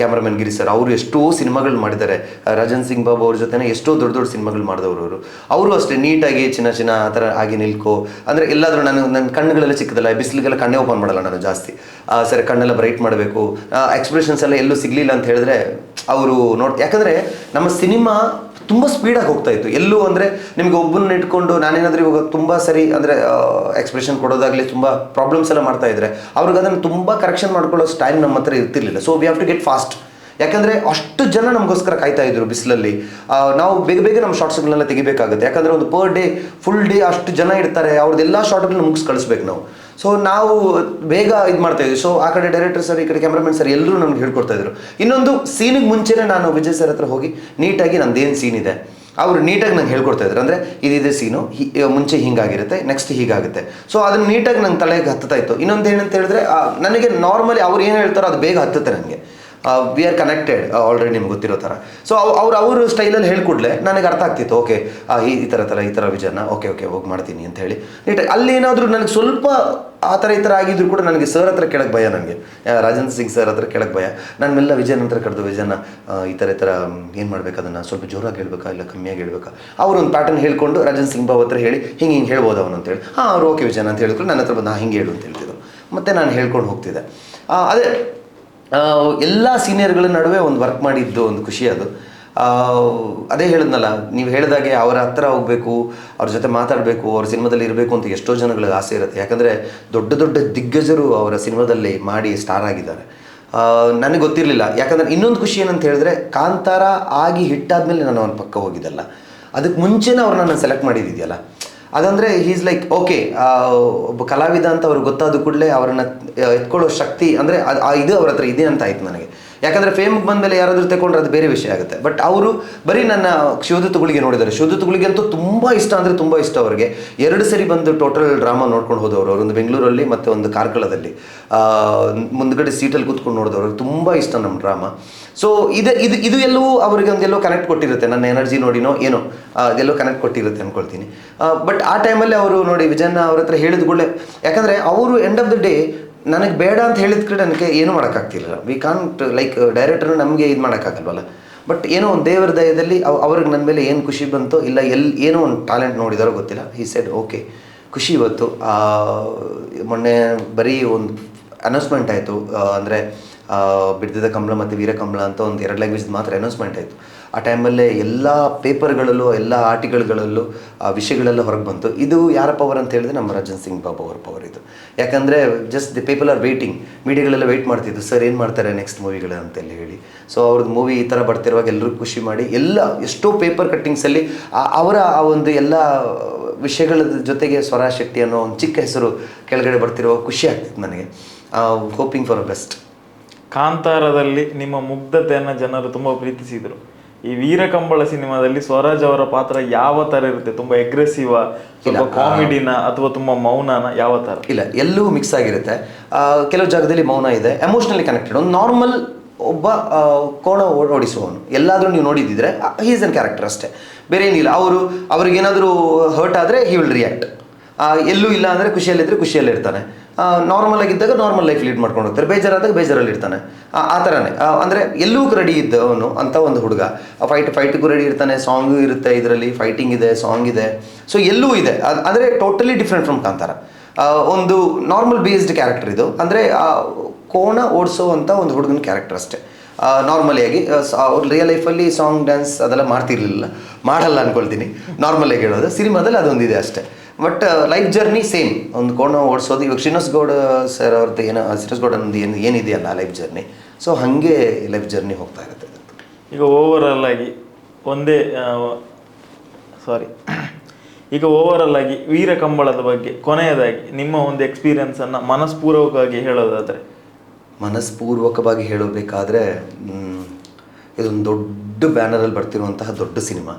ಕ್ಯಾಮ್ರಾಮನ್ ಗಿರಿ ಸರ್, ಅವರು ಎಷ್ಟೋ ಸಿನಿಮಾಗಳು ಮಾಡಿದ್ದಾರೆ. ರಾಜನ್ ಸಿಂಗ್ ಬಾಬು ಅವ್ರ ಜೊತೆ ಎಷ್ಟೋ ದೊಡ್ಡ ದೊಡ್ಡ ಸಿನಿಮಾಗಳು ಮಾಡಿದವರು ಅವರು. ಅವರು ಅಷ್ಟೇ ನೀಟಾಗಿ ಚಿನ್ನ ಆ ಥರ ಆಗಿ ನಿಲ್ಕೋ, ಅಂದರೆ ಎಲ್ಲಾದರೂ ನನ್ನ ಕಣ್ಣುಗಳೆಲ್ಲ ಚಿಕ್ಕದಲ್ಲ, ಬಿಸಿಲಿಗೆಲ್ಲ ಕಣ್ಣೇ ಓಪನ್ ಮಾಡಲ್ಲ ನಾನು ಜಾಸ್ತಿ. ಸರಿ ಕಣ್ಣೆಲ್ಲ ಬ್ರೈಟ್ ಮಾಡಬೇಕು, ಎಕ್ಸ್ಪ್ರೆಷನ್ಸ್ ಎಲ್ಲ ಎಲ್ಲೂ ಸಿಗಲಿಲ್ಲ ಅಂತ ಹೇಳಿದ್ರೆ ಅವರು ಯಾಕಂದರೆ ನಮ್ಮ ಸಿನಿಮಾ ತುಂಬ ಸ್ಪೀಡಾಗಿ ಹೋಗ್ತಾ ಇತ್ತು. ಎಲ್ಲೂ ಅಂದರೆ ನಿಮಗೆ ಒಬ್ಬನ್ನ ಇಟ್ಕೊಂಡು ನಾನೇನಾದರೂ ಇವಾಗ ತುಂಬ ಸರಿ ಅಂದರೆ ಎಕ್ಸ್ಪ್ರೆಷನ್ ಕೊಡೋದಾಗಲಿ ತುಂಬ ಪ್ರಾಬ್ಲಮ್ಸ್ ಎಲ್ಲ ಮಾಡ್ತಾ ಇದ್ರೆ ಅವ್ರಿಗೆ ಅದನ್ನು ತುಂಬ ಕರೆಕ್ಷನ್ ಮಾಡ್ಕೊಳ್ಳೋ ಟೈಮ್ ನಮ್ಮ ಹತ್ರ ಇರ್ತಿರ್ಲಿಲ್ಲ. So we have to get fast. ಯಾಕಂದರೆ ಅಷ್ಟು ಜನ ನಮಗೋಸ್ಕರ ಕಾಯ್ತಾ ಇದ್ರು ಬಿಸಿಲಲ್ಲಿ. ನಾವು ಬೇಗ ನಮ್ಮ ಶಾರ್ಟ್ಸ್ಗಳನ್ನೆಲ್ಲ ತೆಗಿಬೇಕಾಗುತ್ತೆ. ಯಾಕಂದರೆ ಒಂದು ಪರ್ ಡೇ ಫುಲ್ ಡೇ ಅಷ್ಟು ಜನ ಇರ್ತಾರೆ, ಅವ್ರದ್ದೆಲ್ಲ ಶಾರ್ಟ್ಗಳನ್ನ ಮುಗಿಸ್ ಕಳಿಸ್ಬೇಕು ನಾವು. ಸೊ ನಾವು ಬೇಗ ಇದು ಮಾಡ್ತಾಯಿದ್ವಿ. ಸೊ ಆ ಕಡೆ ಡೈರೆಕ್ಟರ್ ಸರ್, ಈ ಕಡೆ ಕ್ಯಾಮ್ರಾಮನ್ ಸರ್ ಎಲ್ಲರೂ ನಮ್ಗೆ ಹೇಳ್ಕೊಡ್ತಾಯಿದ್ರು. ಇನ್ನೊಂದು ಸೀನಿಗೆ ಮುಂಚೆನೇ ನಾನು ವಿಜಯ್ ಸರ್ ಹತ್ರ ಹೋಗಿ ನೀಟಾಗಿ ನಂದೇನು ಸೀನ್ ಇದೆ ಅವರು ನೀಟಾಗಿ ನಂಗೆ ಹೇಳ್ಕೊಡ್ತಾಯಿದ್ರು. ಅಂದರೆ ಇದಿದೆ ಸೀನು, ಮುಂಚೆ ಹೀಗಾಗಿರುತ್ತೆ, ನೆಕ್ಸ್ಟ್ ಹೀಗಾಗುತ್ತೆ. ಸೊ ಅದನ್ನು ನೀಟಾಗಿ ನಂಗೆ ತಲೆಗೆ ಹತ್ತುತ್ತಾ ಇತ್ತು. ಇನ್ನೊಂದು ಏನಂತ ಹೇಳಿದ್ರೆ ನನಗೆ ನಾರ್ಮಲಿ ಅವ್ರು ಏನು ಹೇಳ್ತಾರೋ ಅದು ಬೇಗ ಹತ್ತುತ್ತೆ ನನಗೆ. ವಿ ಆರ್ ಕನೆಕ್ಟೆಡ್ ಆಲ್ರೆಡಿ, ನಿಮ್ಗೆ ಗೊತ್ತಿರೋ ಥರ. ಸೊ ಅವ್ರ ಸ್ಟೈಲಲ್ಲಿ ಹೇಳ್ಕೊಡ್ಲೆ ನನಗೆ ಅರ್ಥ ಆಗ್ತಿತ್ತು. ಓಕೆ ಈ ಥರ ವಿಜಯನ ಓಕೆ ಹೋಗಿ ಮಾಡ್ತೀನಿ ಅಂತ ಹೇಳಿ ನೀಟಾಗಿ. ಅಲ್ಲಿ ಏನಾದರೂ ನನಗೆ ಸ್ವಲ್ಪ ಆ ಥರ ಈ ಥರ ಆಗಿದ್ರು ಕೂಡ ನನಗೆ ಸರ್ ಹತ್ರ ಕೇಳಕ್ಕೆ ಭಯ, ನನಗೆ ರಾಜೇಂದ್ರ ಸಿಂಗ್ ಸರ್ ಹತ್ರ ಕೇಳಕ್ಕೆ ಭಯ. ನಾನು ಮೆಲ್ಲ ವಿಜಯನ ಹತ್ರ ಕರೆದು, ವಿಜಯನ ಈ ಥರ ಏನು ಮಾಡ್ಬೇಕು, ಅದನ್ನು ಸ್ವಲ್ಪ ಜೋರಾಗಿ ಹೇಳ್ಬೇಕಾ ಇಲ್ಲ ಕಮ್ಮಿಯಾಗಿ ಹೇಳ್ಬೇಕಾ, ಅವರು ಒಂದು ಪ್ಯಾಟರ್ನ್ ಹೇಳ್ಕೊಂಡು ರಾಜೇಂದ್ರ ಸಿಂಗ್ ಬಾಬು ಹತ್ರ ಹೇಳಿ ಹಿಂಗೆ ಹೇಳ್ಬೋದು ಅವನು ಅಂತೇಳಿ. ಅವ್ರು ಓಕೆ ವಿಜಯನ ಅಂತ ಹೇಳಿದ್ರು. ನನ್ನ ಹತ್ರ ಬಂದು ಹಿಂಗೆ ಹೇಳು ಅಂತ ಹೇಳ್ತಿದ್ರು. ಮತ್ತು ನಾನು ಹೇಳ್ಕೊಂಡು ಹೋಗ್ತಿದ್ದೆ. ಅದೇ ಎಲ್ಲ ಸೀನಿಯರ್ಗಳ ನಡುವೆ ಒಂದು ವರ್ಕ್ ಮಾಡಿದ್ದು ಒಂದು ಖುಷಿ ಅದು. ಅದೇ ಹೇಳಿದ್ನಲ್ಲ, ನೀವು ಹೇಳಿದಾಗೆ ಅವರ ಹತ್ರ ಹೋಗಬೇಕು, ಅವ್ರ ಜೊತೆ ಮಾತಾಡಬೇಕು, ಅವ್ರ ಸಿನಿಮಾದಲ್ಲಿ ಇರಬೇಕು ಅಂತ ಎಷ್ಟೋ ಜನಗಳಿಗೆ ಆಸೆ ಇರುತ್ತೆ. ಯಾಕಂದರೆ ದೊಡ್ಡ ದಿಗ್ಗಜರು ಅವರ ಸಿನಿಮಾದಲ್ಲಿ ಮಾಡಿ ಸ್ಟಾರ್ ಆಗಿದ್ದಾರೆ. ನನಗೆ ಗೊತ್ತಿರಲಿಲ್ಲ. ಯಾಕಂದರೆ ಇನ್ನೊಂದು ಖುಷಿ ಏನಂತ ಹೇಳಿದ್ರೆ, ಕಾಂತಾರ ಆಗಿ ಹಿಟ್ಟಾದ್ಮೇಲೆ ನಾನು ಅವ್ನ ಪಕ್ಕ ಹೋಗಿದ್ದಲ್ಲ, ಅದಕ್ಕೆ ಮುಂಚೆನೇ ಅವ್ರನ್ನ ನಾನು ಸೆಲೆಕ್ಟ್ ಮಾಡಿದ್ದಿದೆಯಲ್ಲ, ಅದಂದರೆ ಈಸ್ ಲೈಕ್ ಓಕೆ, ಒಬ್ಬ ಕಲಾವಿದ ಅಂತ ಅವ್ರಿಗೆ ಗೊತ್ತಾದ ಕೂಡಲೇ ಅವರನ್ನು ಎತ್ಕೊಳ್ಳೋ ಶಕ್ತಿ ಅಂದರೆ ಇದು ಅವ್ರ ಹತ್ರ ಇದೆ ಅಂತ ಆಯ್ತು ನನಗೆ. ಯಾಕಂದರೆ ಫೇಮ್ಗೆ ಬಂದಮೇಲೆ ಯಾರಾದರೂ ತಗೊಂಡ್ರೆ ಅದು ಬೇರೆ ವಿಷಯ ಆಗುತ್ತೆ. ಬಟ್ ಅವರು ಬರೀ ನನ್ನ ಶಿವದತ್ತುಗಳಿಗೆ ನೋಡಿದ್ದಾರೆ. ಶಿವದತ್ತುಗಳಿಗೆ ಅಂತೂ ತುಂಬ ಇಷ್ಟ, ಅಂದರೆ ತುಂಬ ಇಷ್ಟ ಅವ್ರಿಗೆ. 2 ಸರಿ ಬಂದು ಟೋಟಲ್ ಡ್ರಾಮಾ ನೋಡ್ಕೊಂಡು ಹೋದವರು. ಅವರೊಂದು ಬೆಂಗಳೂರಲ್ಲಿ ಮತ್ತು ಒಂದು ಕಾರ್ಕಳದಲ್ಲಿ ಮುಂದ್ಗಡೆ ಸೀಟಲ್ಲಿ ಕೂತ್ಕೊಂಡು ನೋಡಿದವರು. ತುಂಬ ಇಷ್ಟ ನಮ್ಮ ಡ್ರಾಮಾ. ಸೊ ಇದು ಎಲ್ಲವೂ ಅವರಿಗೆ ಒಂದೆಲ್ಲೋ ಕನೆಕ್ಟ್ ಕೊಟ್ಟಿರುತ್ತೆ. ನನ್ನ ಎನರ್ಜಿ ನೋಡಿನೋ ಏನೋ ಅದೆಲ್ಲೋ ಕನೆಕ್ಟ್ ಕೊಟ್ಟಿರುತ್ತೆ ಅಂದ್ಕೊಳ್ತೀನಿ. ಬಟ್ ಆ ಟೈಮಲ್ಲಿ ಅವರು ನೋಡಿ ವಿಜಯನ ಅವ್ರ ಹತ್ರ ಹೇಳಿದ ಕೂಡಲೇ, ಯಾಕಂದರೆ ಅವರು ಎಂಡ್ ಆಫ್ ದ ಡೇ ನನಗೆ ಬೇಡ ಅಂತ ಹೇಳಿದ ಕಡೆ ನನಗೆ ಏನೂ ಮಾಡೋಕ್ಕಾಗ್ತಿಲ್ಲ. ವಿ ಕಾಂಟ್ ಲೈಕ್ ಡೈರೆಕ್ಟರ್ ನಮಗೆ ಇದು ಮಾಡೋಕ್ಕಾಗಲ್ವಲ್ಲ. ಬಟ್ ಏನೋ ಒಂದು ದೇವರ ದಯದಲ್ಲಿ ಅವ್ರಿಗೆ ನನ್ನ ಮೇಲೆ ಏನು ಖುಷಿ ಬಂತೋ ಇಲ್ಲ ಏನೋ ಒಂದು ಟ್ಯಾಲೆಂಟ್ ನೋಡಿದಾರೋ ಗೊತ್ತಿಲ್ಲ. ಹಿ ಸೆಡ್ ಓಕೆ ಖುಷಿ ಇವತ್ತು. ಮೊನ್ನೆ ಬರೀ ಒಂದು ಅನೌನ್ಸ್ಮೆಂಟ್ ಆಯಿತು, ಅಂದರೆ ಬಿಡ್ದಿದ್ದ ಕಂಬಳ ಮತ್ತು ವೀರ ಕಂಬಳ ಅಂತ ಒಂದು 2 ಲ್ಯಾಂಗ್ವೇಜ್ ಮಾತ್ರ ಅನೌನ್ಸ್ಮೆಂಟ್ ಆಯಿತು. ಆ ಟೈಮಲ್ಲೇ ಎಲ್ಲ ಪೇಪರ್ಗಳಲ್ಲೂ ಎಲ್ಲ ಆರ್ಟಿಕಲ್ಗಳಲ್ಲೂ ಆ ವಿಷಯಗಳೆಲ್ಲ ಹೊರಗೆ ಬಂತು. ಇದು ಯಾರ ಪವರ್ ಅಂತ ಹೇಳಿದ್ರೆ ನಮ್ಮ ರಾಜನ್ ಸಿಂಗ್ ಬಾಬು ಅವ್ರ ಪವರ್ ಇದು. ಯಾಕಂದರೆ just the people are waiting, ಮೀಡಿಯಾಗಳೆಲ್ಲ ವೆಯ್ಟ್ ಮಾಡ್ತಿದ್ದು ಸರ್ ಏನು ಮಾಡ್ತಾರೆ ನೆಕ್ಸ್ಟ್ ಮೂವಿಗಳು ಅಂತೆಲ್ಲ ಹೇಳಿ. ಸೊ ಅವ್ರದ್ದು ಮೂವಿ ಈ ಥರ ಬರ್ತಿರುವಾಗ ಎಲ್ಲರೂ ಖುಷಿ ಮಾಡಿ ಎಲ್ಲ ಎಷ್ಟೋ ಪೇಪರ್ ಕಟ್ಟಿಂಗ್ಸಲ್ಲಿ ಅವರ ಆ ಒಂದು ಎಲ್ಲ ವಿಷಯಗಳ ಜೊತೆಗೆ ಸ್ವರಾಜ್ ಶೆಟ್ಟಿ ಅನ್ನೋ ಒಂದು ಚಿಕ್ಕ ಹೆಸರು ಕೆಳಗಡೆ ಬರ್ತಿರೋ ಖುಷಿ ಆಗ್ತಿತ್ತು ನನಗೆ. Hoping for a best. ಕಾಂತಾರದಲ್ಲಿ ನಿಮ್ಮ ಮುಗ್ಧತೆಯನ್ನು ಜನರು ತುಂಬ ಪ್ರೀತಿಸಿದರು. ಈ ವೀರಕಂಬಳ ಸಿನಿಮಾದಲ್ಲಿ ಸ್ವರಾಜ್ ಅವರ ಪಾತ್ರ ಯಾವ ಥರ ಇರುತ್ತೆ? ತುಂಬ ಅಗ್ರೆಸಿವ್, ಸ್ವಲ್ಪ ಕಾಮಿಡಿನ ಅಥವಾ ತುಂಬ ಮೌನನ, ಯಾವ ಥರ? ಇಲ್ಲ, ಎಲ್ಲವೂ ಮಿಕ್ಸ್ ಆಗಿರುತ್ತೆ. ಕೆಲವು ಜಾಗದಲ್ಲಿ ಮೌನ ಇದೆ, ಎಮೋಷ್ನಲಿ ಕನೆಕ್ಟೆಡ್. ಒಂದು ನಾರ್ಮಲ್ ಒಬ್ಬ ಕೋಣ ಓಡಿಸುವವನು ಎಲ್ಲಾದರೂ ನೀವು ನೋಡಿದ್ದಿದ್ರೆ ಹೀಸ್ ಅನ್ ಕ್ಯಾರೆಕ್ಟರ್ ಅಷ್ಟೇ, ಬೇರೆ ಏನಿಲ್ಲ. ಅವ್ರಿಗೇನಾದರೂ ಹರ್ಟ್ ಆದರೆ ಹಿ ವಿಲ್ ರಿಯಾಕ್ಟ್. ಎಲ್ಲೂ ಇಲ್ಲ ಅಂದರೆ ಖುಷಿಯಲ್ಲಿದ್ದರೆ ಖುಷಿಯಲ್ಲಿರ್ತಾನೆ, ನಾರ್ಮಲ್ ಆಗಿದ್ದಾಗ ನಾರ್ಮಲ್ ಲೈಫ್ ಲೀಡ್ ಮಾಡ್ಕೊಂಡು ಹೋಗ್ತಾರೆ, ಬೇಜಾರಾದಾಗ ಬೇಜಾರಲ್ಲಿ ಇರ್ತಾನೆ. ಆ ಥರನೇ ಅಂದರೆ ಎಲ್ಲವೂ ರೆಡಿ ಇದ್ದವನು ಅಂತ ಒಂದು ಹುಡುಗ. ಫೈಟಿಗೂ ರೆಡಿ ಇರ್ತಾನೆ, ಸಾಂಗು ಇರುತ್ತೆ, ಇದರಲ್ಲಿ ಫೈಟಿಂಗ್ ಇದೆ, ಸಾಂಗ್ ಇದೆ, ಸೊ ಎಲ್ಲವೂ ಇದೆ. ಅಂದರೆ ಟೋಟಲಿ ಡಿಫ್ರೆಂಟ್ ಫ್ರಮ್ ಕಾಂತಾರ. ಒಂದು ನಾರ್ಮಲ್ ಬೇಸ್ಡ್ ಕ್ಯಾರೆಕ್ಟರ್ ಇದು. ಅಂದರೆ ಕೋಣ ಓಡಿಸೋ ಅಂತ ಒಂದು ಹುಡುಗನ ಕ್ಯಾರೆಕ್ಟರ್ ಅಷ್ಟೇ. ನಾರ್ಮಲಿಯಾಗಿ ಅವ್ರು ರಿಯಲ್ ಲೈಫಲ್ಲಿ ಸಾಂಗ್ ಡ್ಯಾನ್ಸ್ ಅದೆಲ್ಲ ಮಾಡ್ತಿರ್ಲಿಲ್ಲ, ಮಾಡಲ್ಲ ಅಂದ್ಕೊಳ್ತೀನಿ. ನಾರ್ಮಲಾಗಿ ಹೇಳೋದು, ಸಿನಿಮಾದಲ್ಲಿ ಅದೊಂದಿದೆ ಅಷ್ಟೇ. But life journey same. ಒಂದು ಕೋಣ ಓಡಿಸೋದು ಇವಾಗ ಶ್ರೀನಿವಾಸ್ ಗೌಡ ಸರ್ ಅವ್ರದ್ದು ಶ್ರೀನಿವಾಸ್ ಗೌಡ ಏನಿದೆಯಲ್ಲ ಲೈಫ್ ಜರ್ನಿ, ಸೊ ಹಾಗೆ ಲೈಫ್ ಜರ್ನಿ ಹೋಗ್ತಾ ಇರುತ್ತೆ. ಈಗ ಓವರಾಲ್ ಆಗಿ ವೀರ ಕಂಬಳದ ಬಗ್ಗೆ ಕೊನೆಯದಾಗಿ ನಿಮ್ಮ ಒಂದು ಎಕ್ಸ್ಪೀರಿಯನ್ಸನ್ನು ಮನಸ್ಪೂರ್ವಕವಾಗಿ ಹೇಳೋದಾದರೆ? ಮನಸ್ಪೂರ್ವಕವಾಗಿ ಹೇಳಬೇಕಾದ್ರೆ ಇದೊಂದು ದೊಡ್ಡ ಬ್ಯಾನರಲ್ಲಿ ಬರ್ತಿರುವಂತಹ ದೊಡ್ಡ ಸಿನಿಮಾ.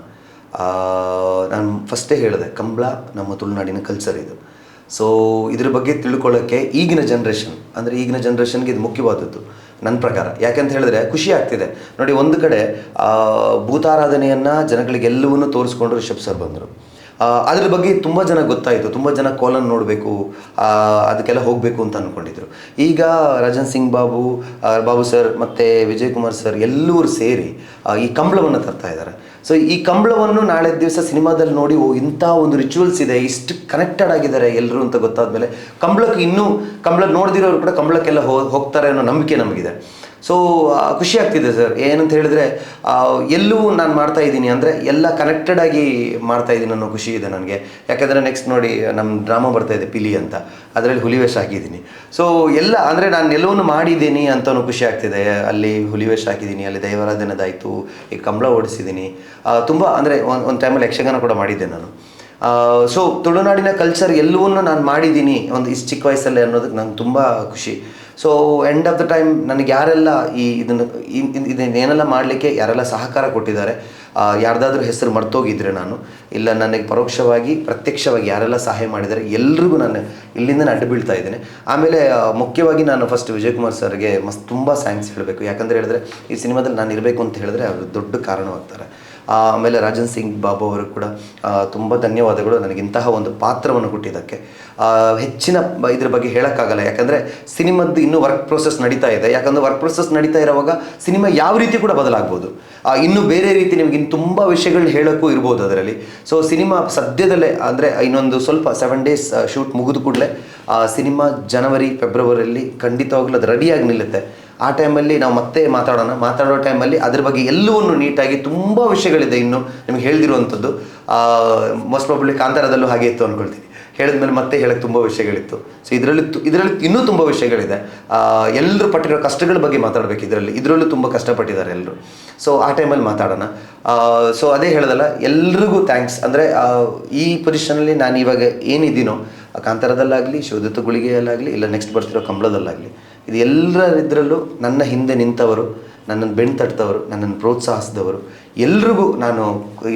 ನಾನು ಫಸ್ಟೇ ಹೇಳಿದೆ, ಕಂಬಳ ನಮ್ಮ ತುಳುನಾಡಿನ ಕಲ್ಚರ್ ಇದು. ಸೊ ಇದ್ರ ಬಗ್ಗೆ ತಿಳ್ಕೊಳ್ಳೋಕ್ಕೆ ಈಗಿನ ಜನ್ರೇಷನ್ಗೆ ಇದು ಮುಖ್ಯವಾದದ್ದು ನನ್ನ ಪ್ರಕಾರ. ಯಾಕಂತ ಹೇಳಿದ್ರೆ ಖುಷಿ ಆಗ್ತಿದೆ ನೋಡಿ. ಒಂದು ಕಡೆ ಭೂತಾರಾಧನೆಯನ್ನು ಜನಗಳಿಗೆಲ್ಲವನ್ನೂ ತೋರಿಸ್ಕೊಂಡು ರಿಷಬ್ ಸರ್ ಬಂದರು. ಅದ್ರ ಬಗ್ಗೆ ತುಂಬ ಜನ ಗೊತ್ತಾಯಿತು, ತುಂಬ ಜನ ಕೋಲನ್ನು ನೋಡಬೇಕು, ಅದಕ್ಕೆಲ್ಲ ಹೋಗಬೇಕು ಅಂತ ಅಂದ್ಕೊಂಡಿದ್ರು. ಈಗ ರಾಜನ್ ಸಿಂಗ್ ಬಾಬು ಸರ್ ಮತ್ತು ವಿಜಯ್ ಕುಮಾರ್ ಸರ್ ಎಲ್ಲರೂ ಸೇರಿ ಈ ಕಂಬಳವನ್ನು ತರ್ತಾ ಇದ್ದಾರೆ. ಸೊ ಈ ಕಂಬಳವನ್ನು ನಾಳೆ ದಿವಸ ಸಿನಿಮಾದಲ್ಲಿ ನೋಡಿ, ಇಂಥ ಒಂದು ರಿಚುವಲ್ಸ್ ಇದೆ, ಇಷ್ಟು ಕನೆಕ್ಟೆಡ್ ಆಗಿದ್ದಾರೆ ಎಲ್ಲರೂ ಅಂತ ಗೊತ್ತಾದಮೇಲೆ ಕಂಬಳಕ್ಕೆ ಕಂಬಳ ನೋಡ್ದಿರೋರು ಕೂಡ ಕಂಬಳಕ್ಕೆಲ್ಲ ಹೋಗ್ತಾರೆ ಅನ್ನೋ ನಂಬಿಕೆ ನಮಗಿದೆ. ಸೊ ಖುಷಿ ಆಗ್ತಿದೆ ಸರ್. ಏನಂತ ಹೇಳಿದ್ರೆ ಎಲ್ಲೂ ನಾನು ಮಾಡ್ತಾ ಇದ್ದೀನಿ ಅಂದರೆ ಎಲ್ಲ ಕನೆಕ್ಟೆಡ್ ಆಗಿ ಮಾಡ್ತಾ ಇದ್ದೀನಿ ಅನ್ನೋ ಖುಷಿ ಇದೆ ನನಗೆ. ಯಾಕಂದರೆ ನೆಕ್ಸ್ಟ್ ನೋಡಿ ನಮ್ಮ ಡ್ರಾಮಾ ಬರ್ತಾ ಇದೆ ಪಿಲಿ ಅಂತ, ಅದರಲ್ಲಿ ಹುಲಿವೇಷ ಹಾಕಿದ್ದೀನಿ. ಸೊ ಎಲ್ಲ ಅಂದರೆ ನಾನು ಎಲ್ಲವನ್ನೂ ಮಾಡಿದ್ದೀನಿ ಅಂತಲೂ ಖುಷಿ ಆಗ್ತಿದೆ. ಅಲ್ಲಿ ಹುಲಿವೇಷ ಹಾಕಿದ್ದೀನಿ, ಅಲ್ಲಿ ದೈವಾರಾಧನೆದಾಯಿತು, ಈ ಕಂಬಳ ಓಡಿಸಿದ್ದೀನಿ. ತುಂಬ ಅಂದರೆ ಒಂದು ಟೈಮಲ್ಲಿ ಯಕ್ಷಗಾನ ಕೂಡ ಮಾಡಿದ್ದೆ ನಾನು. ಸೊ ತುಳುನಾಡಿನ ಕಲ್ಚರ್ ಎಲ್ಲವನ್ನೂ ನಾನು ಮಾಡಿದ್ದೀನಿ ಒಂದು ಇಷ್ಟು ಚಿಕ್ಕ ವಯಸ್ಸಲ್ಲೇ ಅನ್ನೋದಕ್ಕೆ ನಂಗೆ ತುಂಬ ಖುಷಿ. So end of the time ನನಗೆ ಯಾರೆಲ್ಲ ಇದನ್ನೇನೆಲ್ಲ ಮಾಡಲಿಕ್ಕೆ ಯಾರೆಲ್ಲ ಸಹಕಾರ ಕೊಟ್ಟಿದ್ದಾರೆ, ಯಾರ್ದಾದ್ರೂ ಹೆಸರು ಮರ್ತೋಗಿದ್ರೆ ನಾನು ಇಲ್ಲ, ನನಗೆ ಪರೋಕ್ಷವಾಗಿ ಪ್ರತ್ಯಕ್ಷವಾಗಿ ಯಾರೆಲ್ಲ ಸಹಾಯ ಮಾಡಿದ್ದಾರೆ ಎಲ್ರಿಗೂ ನಾನು ಇಲ್ಲಿಂದ ಅಡ್ಡ ಬೀಳ್ತಾ ಇದ್ದೇನೆ. ಆಮೇಲೆ ಮುಖ್ಯವಾಗಿ ನಾನು ಫಸ್ಟ್ ವಿಜಯ್ ಕುಮಾರ್ ಸರ್ಗೆ ತುಂಬ ಥ್ಯಾಂಕ್ಸ್ ಹೇಳಬೇಕು. ಯಾಕಂದರೆ ಹೇಳಿದ್ರೆ ಈ ಸಿನಿಮಾದಲ್ಲಿ ನಾನು ಇರಬೇಕು ಅಂತ ಹೇಳಿದ್ರೆ ಅವರು ದೊಡ್ಡ ಕಾರಣವಾಗ್ತಾರೆ. ಆಮೇಲೆ ರಾಜನ್ ಸಿಂಗ್ ಬಾಬು ಅವರು ಕೂಡ ತುಂಬ ಧನ್ಯವಾದಗಳು ನನಗಿಂತಹ ಒಂದು ಪಾತ್ರವನ್ನು ಕೊಟ್ಟಿದ್ದಕ್ಕೆ. ಹೆಚ್ಚಿನ ಇದ್ರ ಬಗ್ಗೆ ಹೇಳೋಕ್ಕಾಗಲ್ಲ, ಯಾಕಂದರೆ ಸಿನಿಮಾದ್ದು ಇನ್ನೂ ವರ್ಕ್ ಪ್ರೊಸೆಸ್ ನಡೀತಾ ಇದೆ. ಯಾಕಂದರೆ ವರ್ಕ್ ಪ್ರೊಸೆಸ್ ನಡೀತಾ ಇರೋವಾಗ ಸಿನಿಮಾ ಯಾವ ರೀತಿ ಕೂಡ ಬದಲಾಗ್ಬೋದು, ಇನ್ನೂ ಬೇರೆ ರೀತಿ ನಿಮಗೆ ಇನ್ನು ತುಂಬ ವಿಷಯಗಳನ್ನ ಹೇಳೋಕ್ಕೂ ಇರ್ಬೋದು ಅದರಲ್ಲಿ. ಸೊ ಸಿನಿಮಾ ಸದ್ಯದಲ್ಲೇ ಅಂದರೆ ಇನ್ನೊಂದು ಸ್ವಲ್ಪ 7 days ಶೂಟ್ ಮುಗಿದು ಕೂಡಲೇ ಸಿನಿಮಾ ಜನವರಿ ಫೆಬ್ರವರಿಯಲ್ಲಿ ಖಂಡಿತವಾಗ್ಲೂ ಅದು ರೆಡಿಯಾಗಿ ನಿಲ್ಲುತ್ತೆ. ಆ ಟೈಮಲ್ಲಿ ನಾವು ಮತ್ತೆ ಮಾತಾಡೋ ಟೈಮಲ್ಲಿ ಅದ್ರ ಬಗ್ಗೆ ಎಲ್ಲವನ್ನೂ ನೀಟಾಗಿ ತುಂಬ ವಿಷಯಗಳಿದೆ ಇನ್ನೂ ನಿಮಗೆ ಹೇಳ್ದಿರುವಂಥದ್ದು. ಮೋಸ್ಟ್ ಪ್ರಾಬಬ್ಲಿ ಕಾಂತಾರದಲ್ಲೂ ಹಾಗೆ ಇತ್ತು ಅಂದ್ಕೊಳ್ತೀನಿ. ಹೇಳಿದ್ಮೇಲೆ ಮತ್ತೆ ಹೇಳಕ್ಕೆ ತುಂಬ ವಿಷಯಗಳಿತ್ತು. ಸೊ ಇದರಲ್ಲಿ ಇನ್ನೂ ತುಂಬ ವಿಷಯಗಳಿದೆ. ಎಲ್ಲರೂ ಪಟ್ಟಿರೋ ಕಷ್ಟಗಳ ಬಗ್ಗೆ ಮಾತಾಡಬೇಕು. ಇದರಲ್ಲೂ ತುಂಬ ಕಷ್ಟಪಟ್ಟಿದ್ದಾರೆ ಎಲ್ಲರೂ. ಸೊ ಆ ಟೈಮಲ್ಲಿ ಮಾತಾಡೋಣ. ಸೊ ಅದೇ ಹೇಳೋದಲ್ಲ, ಎಲ್ರಿಗೂ ಥ್ಯಾಂಕ್ಸ್. ಅಂದರೆ ಈ ಪೊಸಿಷನಲ್ಲಿ ನಾನು ಇವಾಗ ಏನಿದ್ದೀನೋ ಕಾಂತಾರದಲ್ಲಾಗಲಿ, ಶೋಧಿತ ಗುಳಿಗೆಯಲ್ಲಾಗಲಿ, ಇಲ್ಲ ನೆಕ್ಸ್ಟ್ ಬರ್ತಿರೋ ಕಂಬಳದಲ್ಲಾಗಲಿ, ಇದು ಎಲ್ಲರಿದ್ರಲ್ಲೂ ನನ್ನ ಹಿಂದೆ ನಿಂತವರು, ನನ್ನನ್ನು ಬೆನ್ನು ತಟ್ಟದವರು, ನನ್ನನ್ನು ಪ್ರೋತ್ಸಾಹಿಸಿದವರು ಎಲ್ರಿಗೂ ನಾನು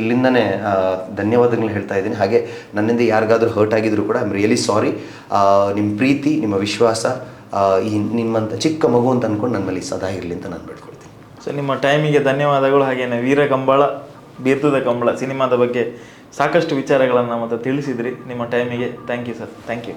ಇಲ್ಲಿಂದನೇ ಧನ್ಯವಾದಗಳನ್ನ ಹೇಳ್ತಾ ಇದ್ದೀನಿ. ಹಾಗೆ ನನ್ನಿಂದ ಯಾರಿಗಾದರೂ ಹರ್ಟ್ ಆಗಿದ್ರು ಕೂಡ ಐ ಆಮ್ ರಿಯಲಿ ಸಾರಿ. ನಿಮ್ಮ ಪ್ರೀತಿ, ನಿಮ್ಮ ವಿಶ್ವಾಸ, ಈ ನಿಮ್ಮಂಥ ಚಿಕ್ಕ ಮಗು ಅಂತ ಅಂದ್ಕೊಂಡು ನನ್ನ ಮೇಲೆ ಸದಾ ಇರಲಿ ಅಂತ ನಾನು ಬೇಡ್ಕೊಳ್ತೀನಿ. ಸೊ ನಿಮ್ಮ ಟೈಮಿಗೆ ಧನ್ಯವಾದಗಳು. ಹಾಗೆಯೇ ವೀರ ಕಂಬಳ ಬೀರ್ತದ ಕಂಬಳ ಸಿನಿಮಾದ ಬಗ್ಗೆ ಸಾಕಷ್ಟು ವಿಚಾರಗಳನ್ನು ಮತ್ತೆ ತಿಳಿಸಿದ್ರಿ. ನಿಮ್ಮ ಟೈಮಿಗೆ thank you sir. Thank you.